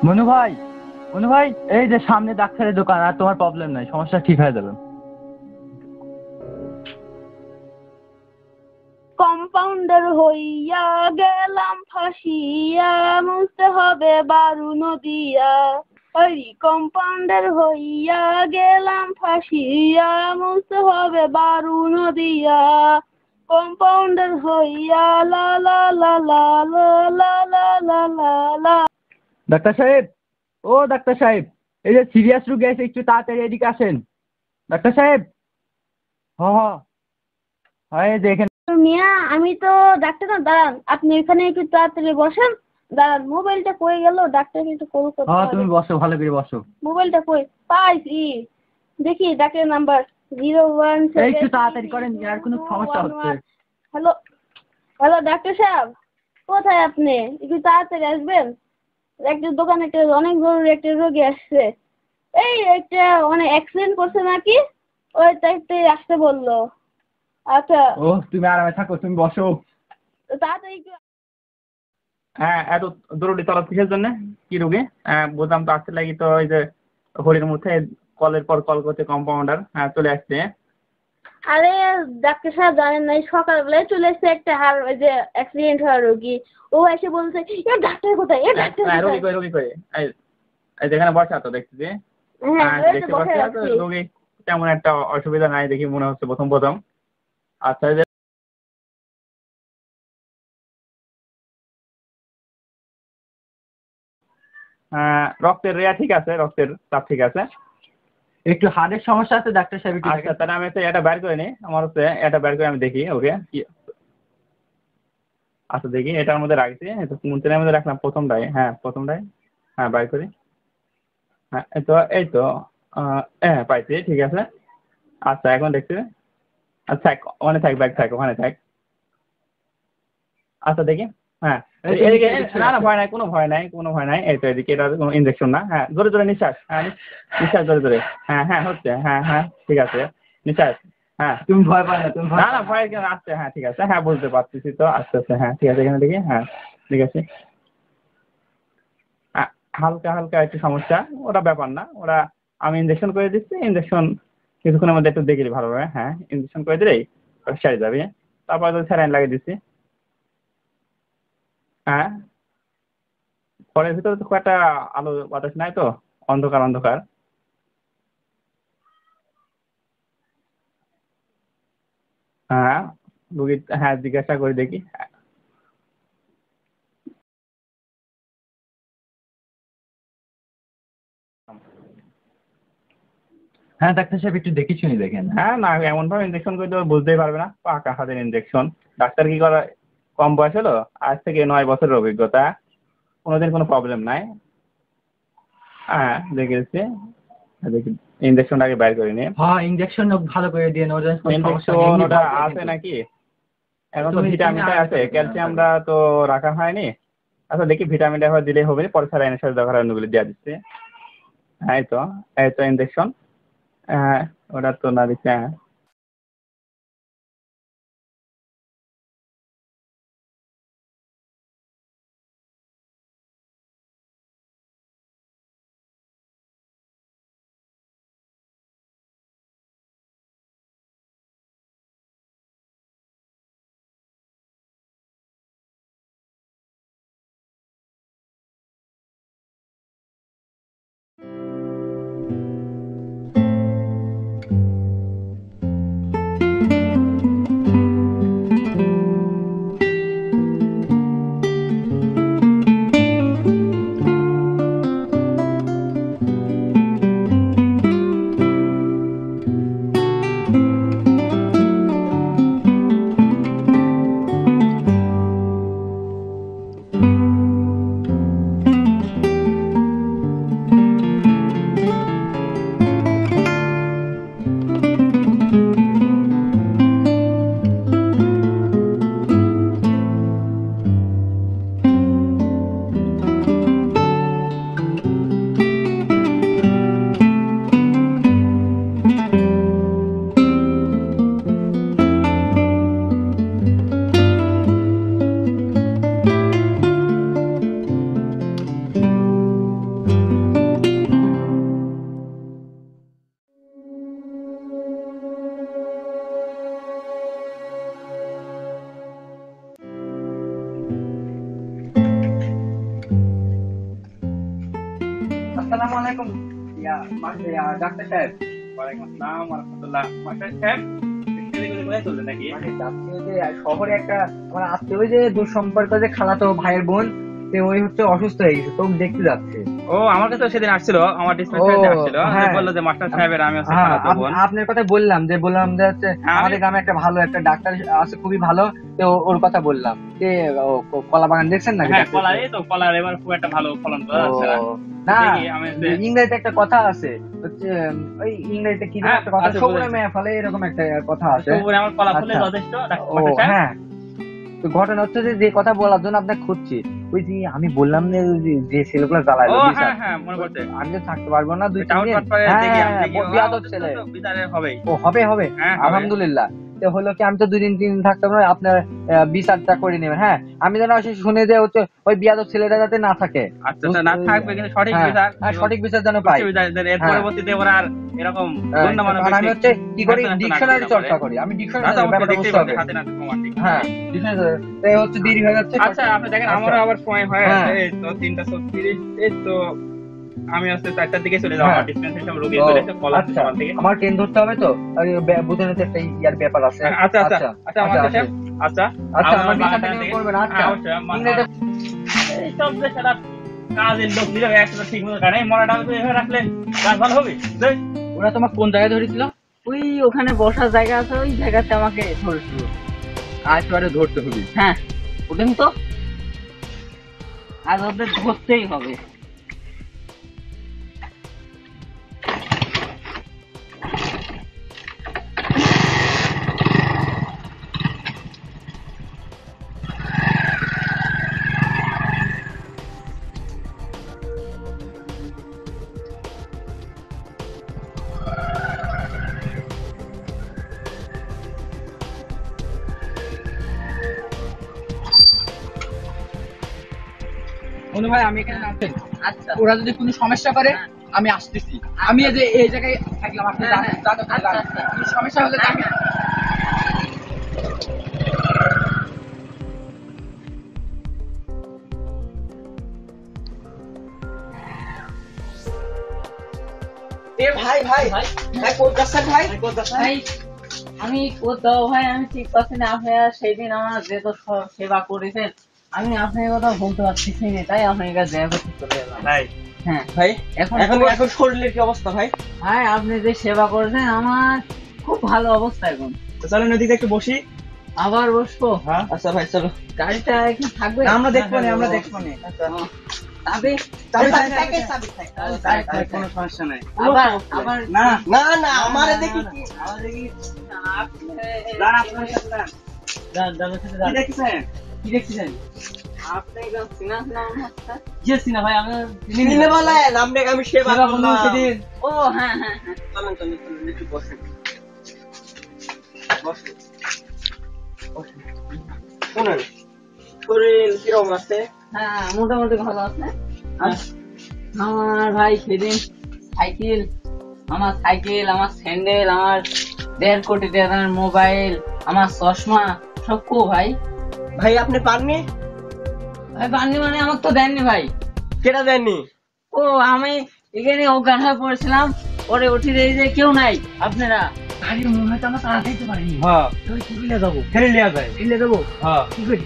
মনু ভাই এই যে সামনে ডাক্তারের দোকান, আর তোমার প্রবলেম নাই, সমস্যা ঠিক হয়ে যাবে। কম্পাউন্ডার হইয়া গেলাম ফাঁসিয়া, মুছতে হবে বারু নদিয়া। ওই কম্পাউন্ডার হইয়া গেলাম ফাঁসিয়া, মুছতে হবে বারু নদিয়া। কম্পাউন্ডার হইয়া লা লা লা লা লা লা লা লা লা লা। ডাক্তার সাহেব এই যে সিরিয়াস রোগী আছে, একটু তাড়াতাড়ি এদিকে আসেন। ডাক্তার সাহেব এই যে এখানে। মিয়া আমি তো ডাক্তার না, দাঁড়ান আপনি এখানে একটু তাড়াতাড়ি বসেন। দাঁড়ান মোবাইলটা কই গেল? ডাক্তার একটু কল করতে হবে। তুমি বসো, ভালো করে বসো। মোবাইলটা কই? পাইছি, দেখি ডাক্তারের নাম্বার 017। একটু তাড়াতাড়ি করেন, আর কোনো সমস্যা হচ্ছে। হ্যালো ডাক্তার সাহেব, কোথায় আপনি? একটু তাড়াতাড়ি আসবেন। একটা দোকানে একটা অনেক জরুরি একটা রোগী আসছে। এই একটা মানে অ্যাক্সিডেন্ট করছে নাকি, ওই তাই আসতে বললো। আচ্ছা তুমি আরামে থাকো, তুমি বসো। তাড়াতাড়ি। হ্যাঁ এত জরুরি তলব কিসের জন্য? কি রোগে? বুঝলাম তো, আসতে লাগি তো ওই যে হোলির মধ্যে কলের পর কল করতে কম্পাউন্ডার চলে আসছে। আরে ডাক্তার সাহেব জানেন না, সকালবেলায় চলে এসছে একটা ওই যে অ্যাক্সিডেন্ট হওয়া রোগী। ও এসে বলছে ডাক্তার কোথায়? রোগী কই? এই যেখানে বসা তো দেখতেছি। দেখতে পাচ্ছি রোগী তেমন একটা অসুবিধা নাই দেখি মনে হচ্ছে প্রথম। আচ্ছা রক্তের রেয়া ঠিক আছে, রক্তের চাপ ঠিক আছে, একটু হার্টের সমস্যা আছে ডাক্তার সাহেব। আচ্ছা তাহলে আমি এটা বের করে নিই, আমার হচ্ছে এটা বের করে আমি দেখি ওকে কি। আচ্ছা দেখি এটার মধ্যে রাখছি, কোন ট্রেনের মধ্যে রাখলাম? প্রথমটাই, হ্যাঁ বের করি। হ্যাঁ এই তো হ্যাঁ পাইছি, ঠিক আছে। আচ্ছা এখন দেখছি আচ্ছা ওখানে থাক, ব্যাগ থাক, ওখানে থাক। আচ্ছা দেখি, হ্যাঁ এদিকে, না না ভয় নাই, কোনো ভয় নাই, কোনো ভয় নাই। এই তো এদিকে, এটা কোনো ইনজেকশন না। হ্যাঁ জোরে জোরে নিঃশ্বাস, হ্যাঁ নিঃশ্বাস জোরে জোরে, হ্যাঁ হ্যাঁ হচ্ছে, হ্যাঁ হ্যাঁ ঠিক আছে, নিঃশ্বাস। হ্যাঁ তুমি ভয় পাও না, তুমি না না ভয় কেন আসছে, হ্যাঁ ঠিক আছে, হ্যাঁ বুঝতে পারতেছি তো, আস্তে আস্তে, হ্যাঁ ঠিক আছে, এখানে দেখি, হ্যাঁ ঠিক আছে। হালকা হালকা একটু সমস্যা, ওটা ব্যাপার না, ওরা আমি ইনজেকশন করে দিচ্ছি, ইনজেকশন কিছুক্ষণের মধ্যে একটু দেখলি ভালোভাবে, হ্যাঁ ইনজেকশন করে দিলেই সেরে যাবে। তারপরে তো স্যালাইন লাগিয়ে দিচ্ছি। হ্যাঁ ঘরের ভিতরে তো খুব একটা আলো বাতাস নাই তো, অন্ধকার অন্ধকার। হ্যাঁ রুগী, হ্যাঁ জিজ্ঞাসা করে দেখি। হ্যাঁ ডাক্তার সাহেব একটু দেখে শুনি দেখেন। হ্যাঁ না এমন ভাবে ইনজেকশন করে দেবো বুঝতেই পারবে না, পাকা হাতের ইনজেকশন। ডাক্তার কি করে, কম বয়স হলো, আজ থেকে 9 বছরের অভিজ্ঞতা, কোনোদিন কোনো প্রবলেম নাই। হ্যাঁ দেখেছি, দেখি ইনজেকশনটা আগে বাইর করে নিয়ে। হ্যাঁ ইনজেকশন ভালো করে দিয়ে নেওয়া যায়। ইনজেকশন ওটা আছে নাকি? এখন তো ভিটামিনটা আছে, ক্যালসিয়ামটা তো রাখা হয়নি। আচ্ছা দেখি ভিটামিনটা একবার দিলেই হবে, পরে স্যালাইনের সাথে দরকার অন্যগুলি দেওয়া দিচ্ছে। হ্যাঁ এই তো ইনজেকশন, হ্যাঁ ওটা তো না দিচ্ছে। হ্যাঁ আসসালামু আলাইকুম ডাক্তার সাহেব। ওয়ালাইকুম আসসালাম ওয়া রাহমাতুল্লাহ। মাস্টার সাহেব কোথায় চললেন নাকি? যাচ্ছি ওই যে শহরে একটা আমার আত্মীয়, ওই যে দুঃসম্পর্ক যে খালাতো ভাইয়ের বোন, সে ওই হচ্ছে অসুস্থ হয়ে গেছে, তো দেখতে যাচ্ছে। ও আমার কাছে সেদিন আসছিল, আমার ডিসপেন্সারিতে আসছিল, হ্যাঁ। বললো যে মাস্টার সাহেবের আমি হচ্ছে হ্যাঁ, খালাতো বোন। আপনার কথা বললাম যে হচ্ছে হ্যাঁ, আমাদের গ্রামে একটা ভালো একটা ডাক্তার আছে, খুবই ভালো, তো ওর কথা বললাম যে কলা বাগান দেখছেন নাকি? হ্যাঁ কলা, এই তো কলার এবার খুব একটা ভালো ফলন পাওয়া যাচ্ছে না। না দেখি আমি ইংরেজিতে একটা কথা আছে, হচ্ছে ওই ইংরেজিতে কি যেন হ্যাঁ, একটা কথা, আছে, সবুরে বলেছে। মেয়ে ফলে, এরকম একটা কথা আছে। সবুরে আমার কলা ফলে আচ্ছা। যথেষ্ট ও মাস্টার সাহেব। হ্যাঁ, তো ঘটনা হচ্ছে যে কথা বলার জন্য আপনাকে খুঁজছি। ওই যে আমি বললাম যে ছেলেগুলো জ্বালাইলো, ও বিচার। হ্যাঁ হ্যাঁ মনে পড়ছে। আমি তো থাকতে পারবো না 2-3 টাউন দিন। পাটপাড়ে দেখি আমি দেখি বিয়াদব ছেলে। বিচারে হবেই। ও হবে হবে, হ্যাঁ, হবে। আলহামদুলিল্লাহ। তো হলো কি, আমি তো 2-3 দিন থাকতে পারবো, আপনার বিচারটা করে নেবেন। হ্যাঁ আমি যেন এসে শুনে যে হচ্ছে ওই বিয়াদব ছেলেটা যাতে না থাকে। আচ্ছা আচ্ছা, না থাকবে কিন্তু সঠিক হ্যাঁ, বিচার। হ্যাঁ, সঠিক বিচার যেন পাই। এর হ্যাঁ। পরবর্তীতে ওরা আর এরকম গণ্যমান্য কারণ আমি হচ্ছে কি করি, ব্যক্তি ডিকশনারি না চর্চা করে। করি, আমি আচ্ছা, ডিকশনারি অবশ্যই ব্যাপারটা দেখতেই বুঝতে হবে। পাচ্ছি, হাতে নাতে প্রমাণ ঠিক। হ্যাঁ ডিকশনারি, তো হচ্ছে দেরি হয়ে যাচ্ছে। আচ্ছা আপনি দেখেন আচ্ছা। আমারও আবার সময় হয়ে হ্যাঁ। গেছে, এই তো 3:36, এই তো আমি হচ্ছে 4টার দিকে চলে যাবো। হ্যাঁ। আমার ডিসপেন্সারি সব রোগী ও, চলে এসে কলা আচ্ছা। সকাল থেকে। আমার ট্রেন ধরতে হবে তো, বুঝে নিতে একটা ইয়ার ব্যাপার আছে। আচ্ছা আচ্ছা আচ্ছা মাস্টার সাহেব, আচ্ছা আচ্ছা, আমার আমার বিচারটা বাগানটা কেমন থেকে- করবেন? আচ্ছা। হ্যাঁ, অবশ্যই। ইংরেজিতে এই সব যে সারা কাজের লোক দিলে একসাথে ঠিক মতো কারণ এই মরাটা তো এভাবে রাখলে কাজ ভালো হবে। দেখ, ওরা তোমার কোন জায়গায় ধরেছিল? ওই ওখানে বসার জায়গা আছে, ওই জায়গাতে আমাকে ধরেছিল। আজ পরে ধরতে হবে। হ্যাঁ ওঠেন তো, আজ ওদের ধরতেই হবে। বন্ধু ভাই আমি এখানে নামতে আচ্ছা ওরা যদি কোনো সমস্যা করে আমি আসতেছি আমি এই যে এই জায়গায় থাকলাম আপনি হ্যাঁ, হ্যাঁ। কোনো সমস্যা হলে তো আমি ভাই আমি কোথাও ভাই আমি ঠিক পাচ্ছি না আপনারা সেদিন আমার যে তো সেবা করেছেন আমি আপনার কথা বলতে পারছি না তাই আপনার কাছে দেখা করতে চলে এলাম হ্যাঁ ভাই এখন এখন শরীরের কি অবস্থা ভাই? ভাই আপনি যে সেবা করেছেন আমার খুব ভালো অবস্থা এখন তো চলো নদীতে একটু বসি। আবার বসবো আচ্ছা ভাই চলো। গাড়িটা এখন থাকবে আমরা দেখবো না, আমরা দেখবো না। তবে কোনো সমস্যা নাই। আবার আবার না না না আমারে দেখি কি আবার দেখি আপনি দাঁড়া, আপনার সাথে দাঁড়ান। কি দেখছেন? কি দেখছেন আপনি একদম চিনা চিনা মনে হচ্ছে জি না ভাই আমি চিনে বলেন আপনাকে আমি সেবা সেবা করলাম করলাম সেদিন। ও হ্যাঁ হ্যাঁ হ্যাঁ চলেন চলেন চলেন একটু বসেন বসেন শুনুন শরীর কিরকম আছে? হ্যাঁ মোটামুটি ভালো আছে আমার ভাই সেদিন সাইকেল আমার স্যান্ডেল আমার 1.5 কোটি টাকার মোবাইল আমার চশমা সব কো ভাই ভাই আপনি পাননি? ভাই বান্নি মানে আমাকে তো দেননি ভাই কেটা দেননি? ও আমি এখানে অজ্ঞান হয়ে পড়েছিলাম পরে উঠে দিয়ে যে কেউ নাই আপনারা গাড়ির মনে হয় তো আমরা তাড়া দিতে পারিনি হ্যাঁ, তুই কি কিনে যাবো ফেলে লিয়া যায়। কিনে দেবো হ্যাঁ, কি করি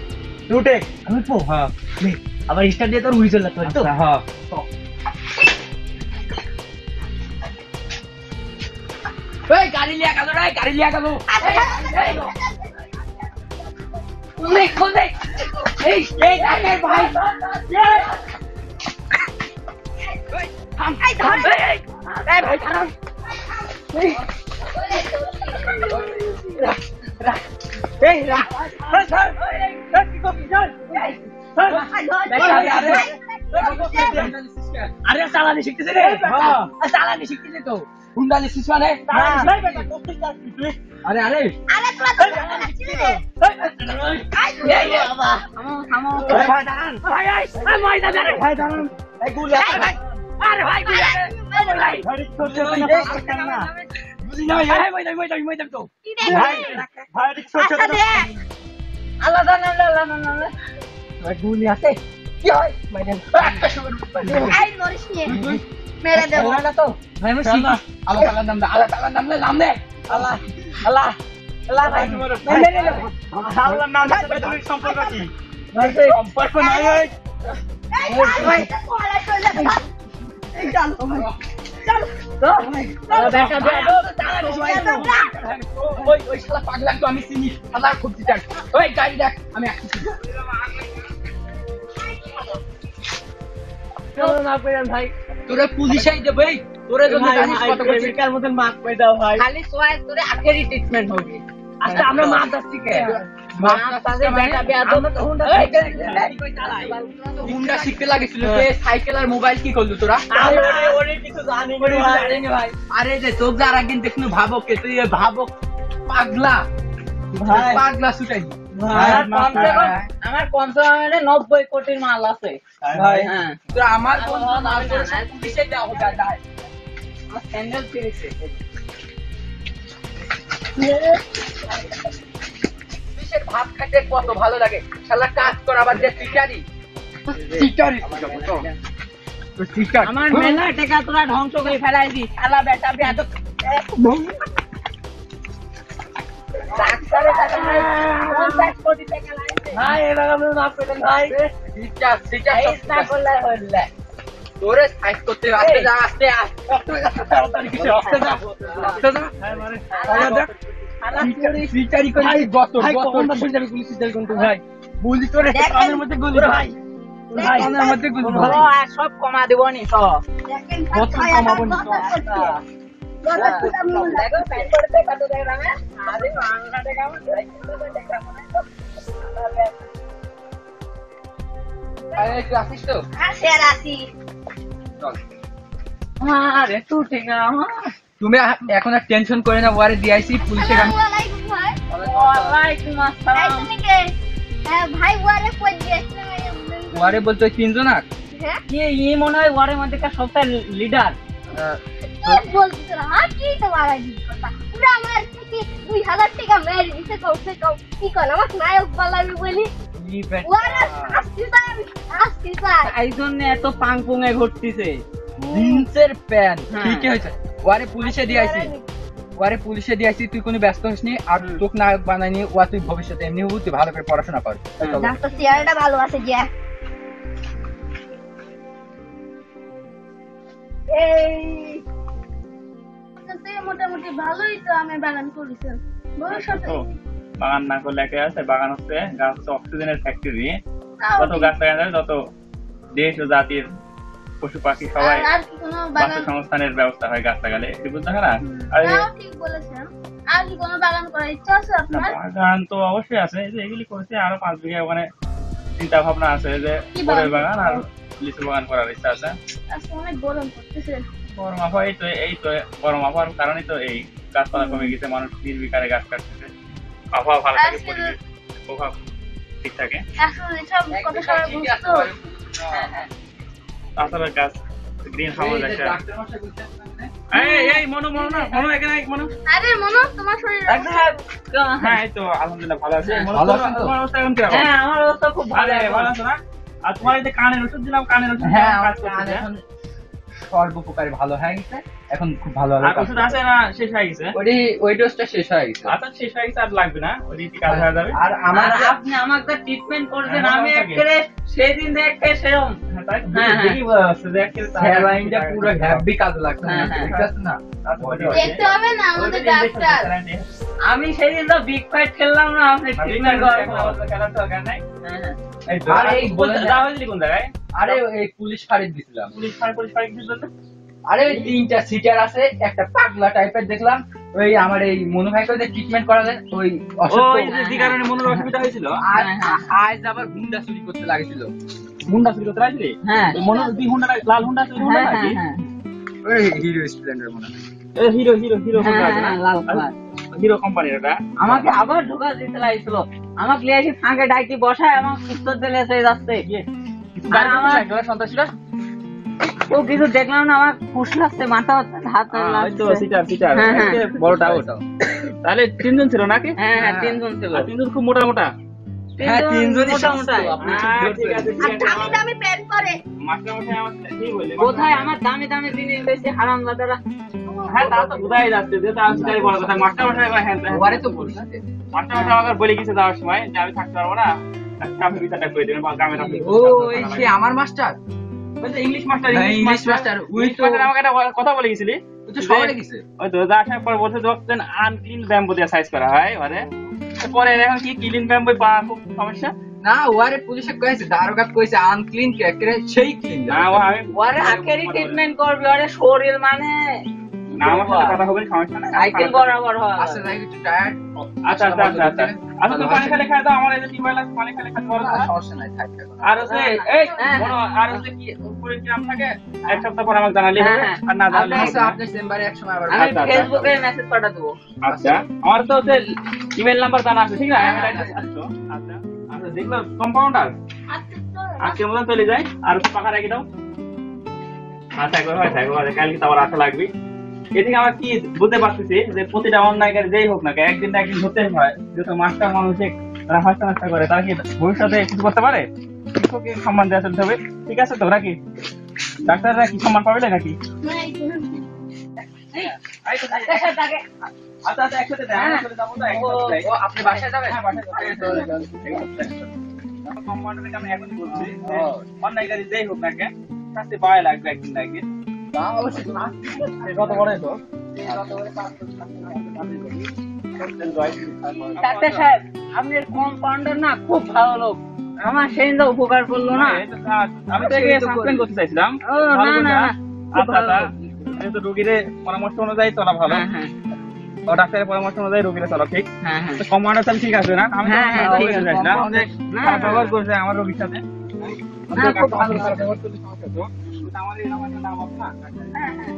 রুটে। আমি পো হ্যাঁ, আবার স্টার্ট দিয়ে তোর হুইসেল লাগতে হয় তো আচ্ছা, হ্যাঁ। এই গাড়ি লিয়া গেল রে গাড়ি লিয়া গেল খুলে এই গাড়ির ভাই আরে চালানি শিখতেছে রে চালানি শিখতেছে তো হুন্ডালি শিশু মানে আরে আরে আরে তোরা তো যাচ্ছিস রে বাবা থামো ভাই দাঁড়ান ভাই ভাই দাঁড়ান ভাই দাঁড়ান এই গুলি আরে ভাই গুলি ভাই বুঝি না এই মই তো কি রে ভাই আচ্ছা দে আল্লাহ জানে ভাই গুলি আছে কি হয় ম্যাডাম এই নরিস নিয়ে মেরে দেব না তো ভাই আমি শিখি আল্লাহ তাআলার নাম দে আল্লাহ তাআলার নাম দে আল্লাহ আল্লাহ আল্লাহ ভাই আল্লাহর নাম সাথে তুমি সম্পর্ক কি? সম্পর্ক নাই। এই ভাই কোলা চলে এই চল চল দেখা ওই শালা পাগলা তো আমি চিনি আল্লাহ খুব চিটাক ওই গাড়ি দেখ আমি আসছি ভাই তোরে পুলিশাই দেবে তোরে জন্য জানিস কত করছিস প্রেমিকার মতন মাপ করে দাও ভাই। খালি সোয়াই তোরে আখেরি ট্রিটমেন্ট হবে আচ্ছা আমরা মাছ আসছি কে হুন্ডা শিখতে লাগেছিল সাইকেল আর মোবাইল কি করলু তোরা ওরে কিছু জানি না ভাই। আরে যে তোর যার একদিন দেখনু ভাবো কে তুই ভাবো পাগলা ভাই। পাগলা ছুটাই আমার কমসে কম 90 কোটির মাল আছে ভাই। হ্যাঁ তোর আমার কোন পুলিশে যাও যায় আমার স্যান্ডেল ফিরেছে পুলিশের ভাত খাইতে কত ভালো লাগে শালা কাজ কর আবার যে টিটারি আমার মেলা টাকা তোরা ধ্বংস করে ফেলাইছি শালা বেটা বেয়াদব ডাক্তারের টাকা নাই 50 কোটি টাকা লাগছে ভাই এবার আপনি মাফ করে দেন ভাই। এই না করলে হইলে তোরে সাইজ করতে আসতে যা আসতে তাড়াতাড়ি কিছু আসতে যা টিটারি করে গত ভাই বলি তোরে কানের মধ্যে গুলি ভাই। ভাই কানের মধ্যে গুলি সব কমা দেবো নি সব দেখেন কত কমাবো নি? দেখো প্যান করতে কত টাকা দামে আরে বাংলা টাকা আমার একটু আসিস তো স্যার আসি আরে তুই ঠিক আমার তুমি এখন আর টেনশন করে না ওয়ারে দিয়েছি পুলিশের আমি ওয়ালাইকুম ভাই ওয়ালাইকুম এই আসসালাম তুমি কে ভাই ওয়ারে কই দিয়েছ ওয়ারে বলতে ওই তিনজন আর হ্যাঁ ये মনে হয় ওয়ারের মধ্যে সবটা লিডার। কি বলছিস না কি তো বাড়াই দিস কথা পুরা আমার থেকে 2000 টাকা মেরে দিতে কমসে কম কি কর আমার নায়ক বালাবি বলি ওরা আসছি তাই এই জন্য এত পাং পুঙে ঘটতিছে। জিন্সের প্যান্ট হ্যাঁ। ঠিকই হয়েছে। ওয়ারে পুলিশে দিয়ে আইছি, ওয়ারে পুলিশে দিয়ে আইছি, তুই কোনো ব্যস্ত হইস নি, আর তোকে নায়ক বানাইনি, ওয়া তুই ভবিষ্যতে এমনি হবো, তুই ভালো করে পড়াশোনা কর। ডাক্তার চেয়ারটা ভালো আছে যে এই মোটামুটি ভালোই তো আমি বাগান করেছেন ভবিষ্যতে তো বাগান না করলে একে আছে, বাগান হচ্ছে গাছ হচ্ছে অক্সিজেনের ফ্যাক্টরি। যত গাছ লাগানো যাবে তত দেশ ও জাতির পশু পাখি সবাই আর কি কোনো বাগান বাসস্থানের ব্যবস্থা হয় গাছ লাগালে, ঠিক বুঝতে না? আর তাও ঠিক বলেছেন। আর কি কোনো বাগান করার ইচ্ছা আছে আপনার? বাগান তো অবশ্যই আছে, এই যে এগুলি করেছে, আরো 5 বিঘা ওখানে চিন্তা ভাবনা আছে যে কি ফলের বাগান? বাগান আর লিচু বাগান করার ইচ্ছা আছে। আজকে অনেক গরম পড়তেছে। গরম আবহাওয়া এই তো গরম আবহাওয়ার কারণে তো এই গাছপালা কমে গেছে, মানুষ নির্বিকারে গাছ কাটতেছে, আবহাওয়া ভালো থাকে, পরিবেশ প্রভাব ঠিক থাকে। আসলে সব কথা সবাই বুঝতো। তাছাড়া গাছ গ্রিন হাউস আছে। এই মনো না, মনো এখানে মনো। আরে মনো তোমার শরীর হ্যাঁ এই তো আলহামদুলিল্লাহ ভালো আছে। মনো ভালো আছেন তো? তোমার অবস্থা কেমন কিরকম? হ্যাঁ আমার অবস্থা খুব ভালো। আরে ভালো আছো না? আর তোমার এই যে কানের ওষুধ দিলাম, কানের ওষুধ হ্যাঁ, কাজ আমার কান করতেছে। এখন সর্বোপকারী ভালো হয়ে গেছে, এখন খুব ভালো আর ওষুধ আছে না শেষ হয়ে গেছে? ওই ডোজটা শেষ হয়ে গেছে। আচ্ছা শেষ হয়ে গেছে, আর লাগবে না, ওই দিকে কাজ হয়ে যাবে। আর আমার আর আপনি আমাকে ট্রিটমেন্ট করছেন, হ্যাঁ, আমি আমার একেবারে সেদিন দেখে সেরকম। হ্যাঁ, তাই তো হ্যাঁ, দেখি বোঝা যাচ্ছে যে একেবারে তার- হেয়ারলাইনটা পুরো হ্যাপি কাজ লাগছে, হ্যাঁ, হ্যাঁ। ঠিক আছে না? দেখতে হবে না আমাদের ডাক্তার। আমি সেদিন তো বিগ ফাইট খেললাম না, আপনি ট্রিটমেন্ট করবেন। খেলার দরকার নাই। হ্যাঁ, এই তো, আর এই বলে না। যাওয়া হয়েছিল কোন জায়গায়? আরে এই পুলিশ ফাঁড়ি দিছিলাম। পুলিশ ফাঁড়ি কিছু বলতে? আরে ওই 3টা সিটার আছে, একটা পাগলা টাইপের দেখলাম, ওই আমার এই মনু ভাইকে যে ট্রিটমেন্ট করালেন, ওই অসুস্থ। ওই যে কারণে মনের অসুবিধা হয়েছিল। আর আজ আবার হুন্ডা চুরি করতে লাগছিল। হুন্ডা চুরি করতে আসলি? হ্যাঁ, মনের দুই হুন্ডা, লাল হুন্ডা চুরি হুন্ডা হ্যাঁ, নাকি? হ্যাঁ, ওই হিরো স্প্লেন্ডার মনে হয়। হিরো হুন্ডা হ্যাঁ, আছে না? হ্যাঁ, লাল কালার। হিরো কোম্পানির এটা। আমাকে আবার ঢোকা দিতে লাগছিল, আমাকে লিয়ে এসে ফাঁকে ডাইকি বসায় আমার উত্তর দিলে এসে যাচ্ছে। আর আমার সন্ত্রাসীরা তো কিছু দেখলাম না, আমার ফুস লাগছে, মাথা হচ্ছে, হাত ওই তো লাগছে। সিটার হ্যাঁ, হ্যাঁ। বড়টা ওটা। তাহলে 3 জন ছিল নাকি? হ্যাঁ, হ্যাঁ, 3 জন ছিল। আর 3 জন খুব মোটা মোটা। হ্যাঁ, 3 জনই মোটা মোটা। আপনি ঠিক আছে আর দামি দামি প্যান্ট পরে মাস্টার মশাই আমাকে ঠিক বললেন। কোথায় আমার দামি দামি জিনিস বেশি হারাম দাদারা। হ্যাঁ তা তো বোঝাই যাচ্ছে যে তা আসলে বড় কথা, মাস্টার মশাই এবার হ্যাঁ ওয়ারে তো পুলিশ আছে। মাস্টার মশাই আমাকে বলে গেছে যাওয়ার সময় যে আমি থাকতে পারবো না, ট্রাফিক বিচারটা করে দেবেন বা গ্রামের ট্রাফিক। ও এই সে আমার মাস্টার, ওই যে ইংলিশ মাস্টার, হ্যাঁ, ইংলিশ মাস্টার, ওই তো আমাকে একটা কথা বলে গেছিলি। ও তো শহরে গেছে। ওই তো যা আসার পর বলছে যখন আনক্লিন ব্যাম্বো দিয়ে সাইজ করা হয় মানে, পরে এখন কি ক্লিন ব্যাম্বো পাওয়া খুব সমস্যা। না ওয়ারে পুলিশে কইছে, দারোগা কইছে আনক্লিন কে করে সেই ক্লিন। না ও আমি ওরে আখেরি ট্রিটমেন্ট করবে, ওরে শরীর মানে না আমার সাথে কথা হবে সমস্যা নাই। সাইকেল বরাবর হয়। আচ্ছা যাই একটু টায়ার্ড। আচ্ছা তুমি পানি খেলে খাই দাও, আমার এই যে টিউবওয়েল আছে, পানি খেলে খাতে পারো না? সমস্যা নাই, থাকবে। আর হচ্ছে এই বড় আর হচ্ছে কি উপরে কিরাম থাকে, এক সপ্তাহ পর আমাকে জানালি হবে, আর না জানালে হবে আচ্ছা না। আপনি চেম্বারে এক সময় আবার আমি আচ্ছা, আচ্ছা। ফেসবুকে মেসেজ পাঠা দেবো। আচ্ছা আমার তো হচ্ছে ইমেল নাম্বার জানা আছে, ঠিক না? আচ্ছা আচ্ছা দেখলো কম্পাউন্ডার আজকের মতন চলে যায়, আর একটু পাকা রেখে দাও। আচ্ছা একবার হয় থাকবো, কালকে তো আবার আসা লাগবে। এদিকে আমার কি বুঝতে পারতেছি যে প্রতিটা অন্যায়কারী যেই হোক না কেন, একদিন না একদিন হতে হয়, যেহেতু মাস্টার মানুষে তারা হস্তা নষ্ট করে, তারা কি ভবিষ্যতে কিছু করতে পারে? শিক্ষককে সম্মান দেওয়া চলতে হবে, ঠিক আছে তো নাকি? ডাক্তাররা কি সম্মান পাবে না নাকি? আচ্ছা আচ্ছা একসাথে দেয়, আমরা চলে যাবো তো একসাথে যাই। ও আপনি বাসায় যাবেন? হ্যাঁ, বাসায় যাবো। কম্পাউন্ডারকে আমি এখনই বলছি যে অন্যায়কারী যেই হোক না কেন, শাস্তি পাওয়াই লাগবে একদিন না একদিন। কত বড় তো ডাক্তার সাহেব, আপনার কম্পাউন্ডার না খুব ভালো লোক, আমার সেদিন উপকার করলো না। আমি তো একে সাসপেন্ড করতে চাইছিলাম। ও না না না, খুব আচ্ছা ভালো আচ্ছা লোক। যেহেতু রোগীর পরামর্শ অনুযায়ী চলা ভালো, হ্যাঁ, হ্যাঁ, ও ডাক্তারের পরামর্শ অনুযায়ী রোগীরা চলা ঠিক। হ্যাঁ, হ্যাঁ। কমান্ডার সাহেব ঠিক আছে না? আমি তো হ্যাঁ, হ্যাঁ, খারাপ ঠিক করতে আছে। চাইছিলাম, আমাদের না, খারাপ না। ব্যবহার করছে আমার রোগীর সাথে। না, খুব ভালো। খারাপ ব্যবহার করলে সমস্যা তো, কিন্তু আমাদের এরকম একটা নাম হবে না। হ্যাঁ, হ্যাঁ।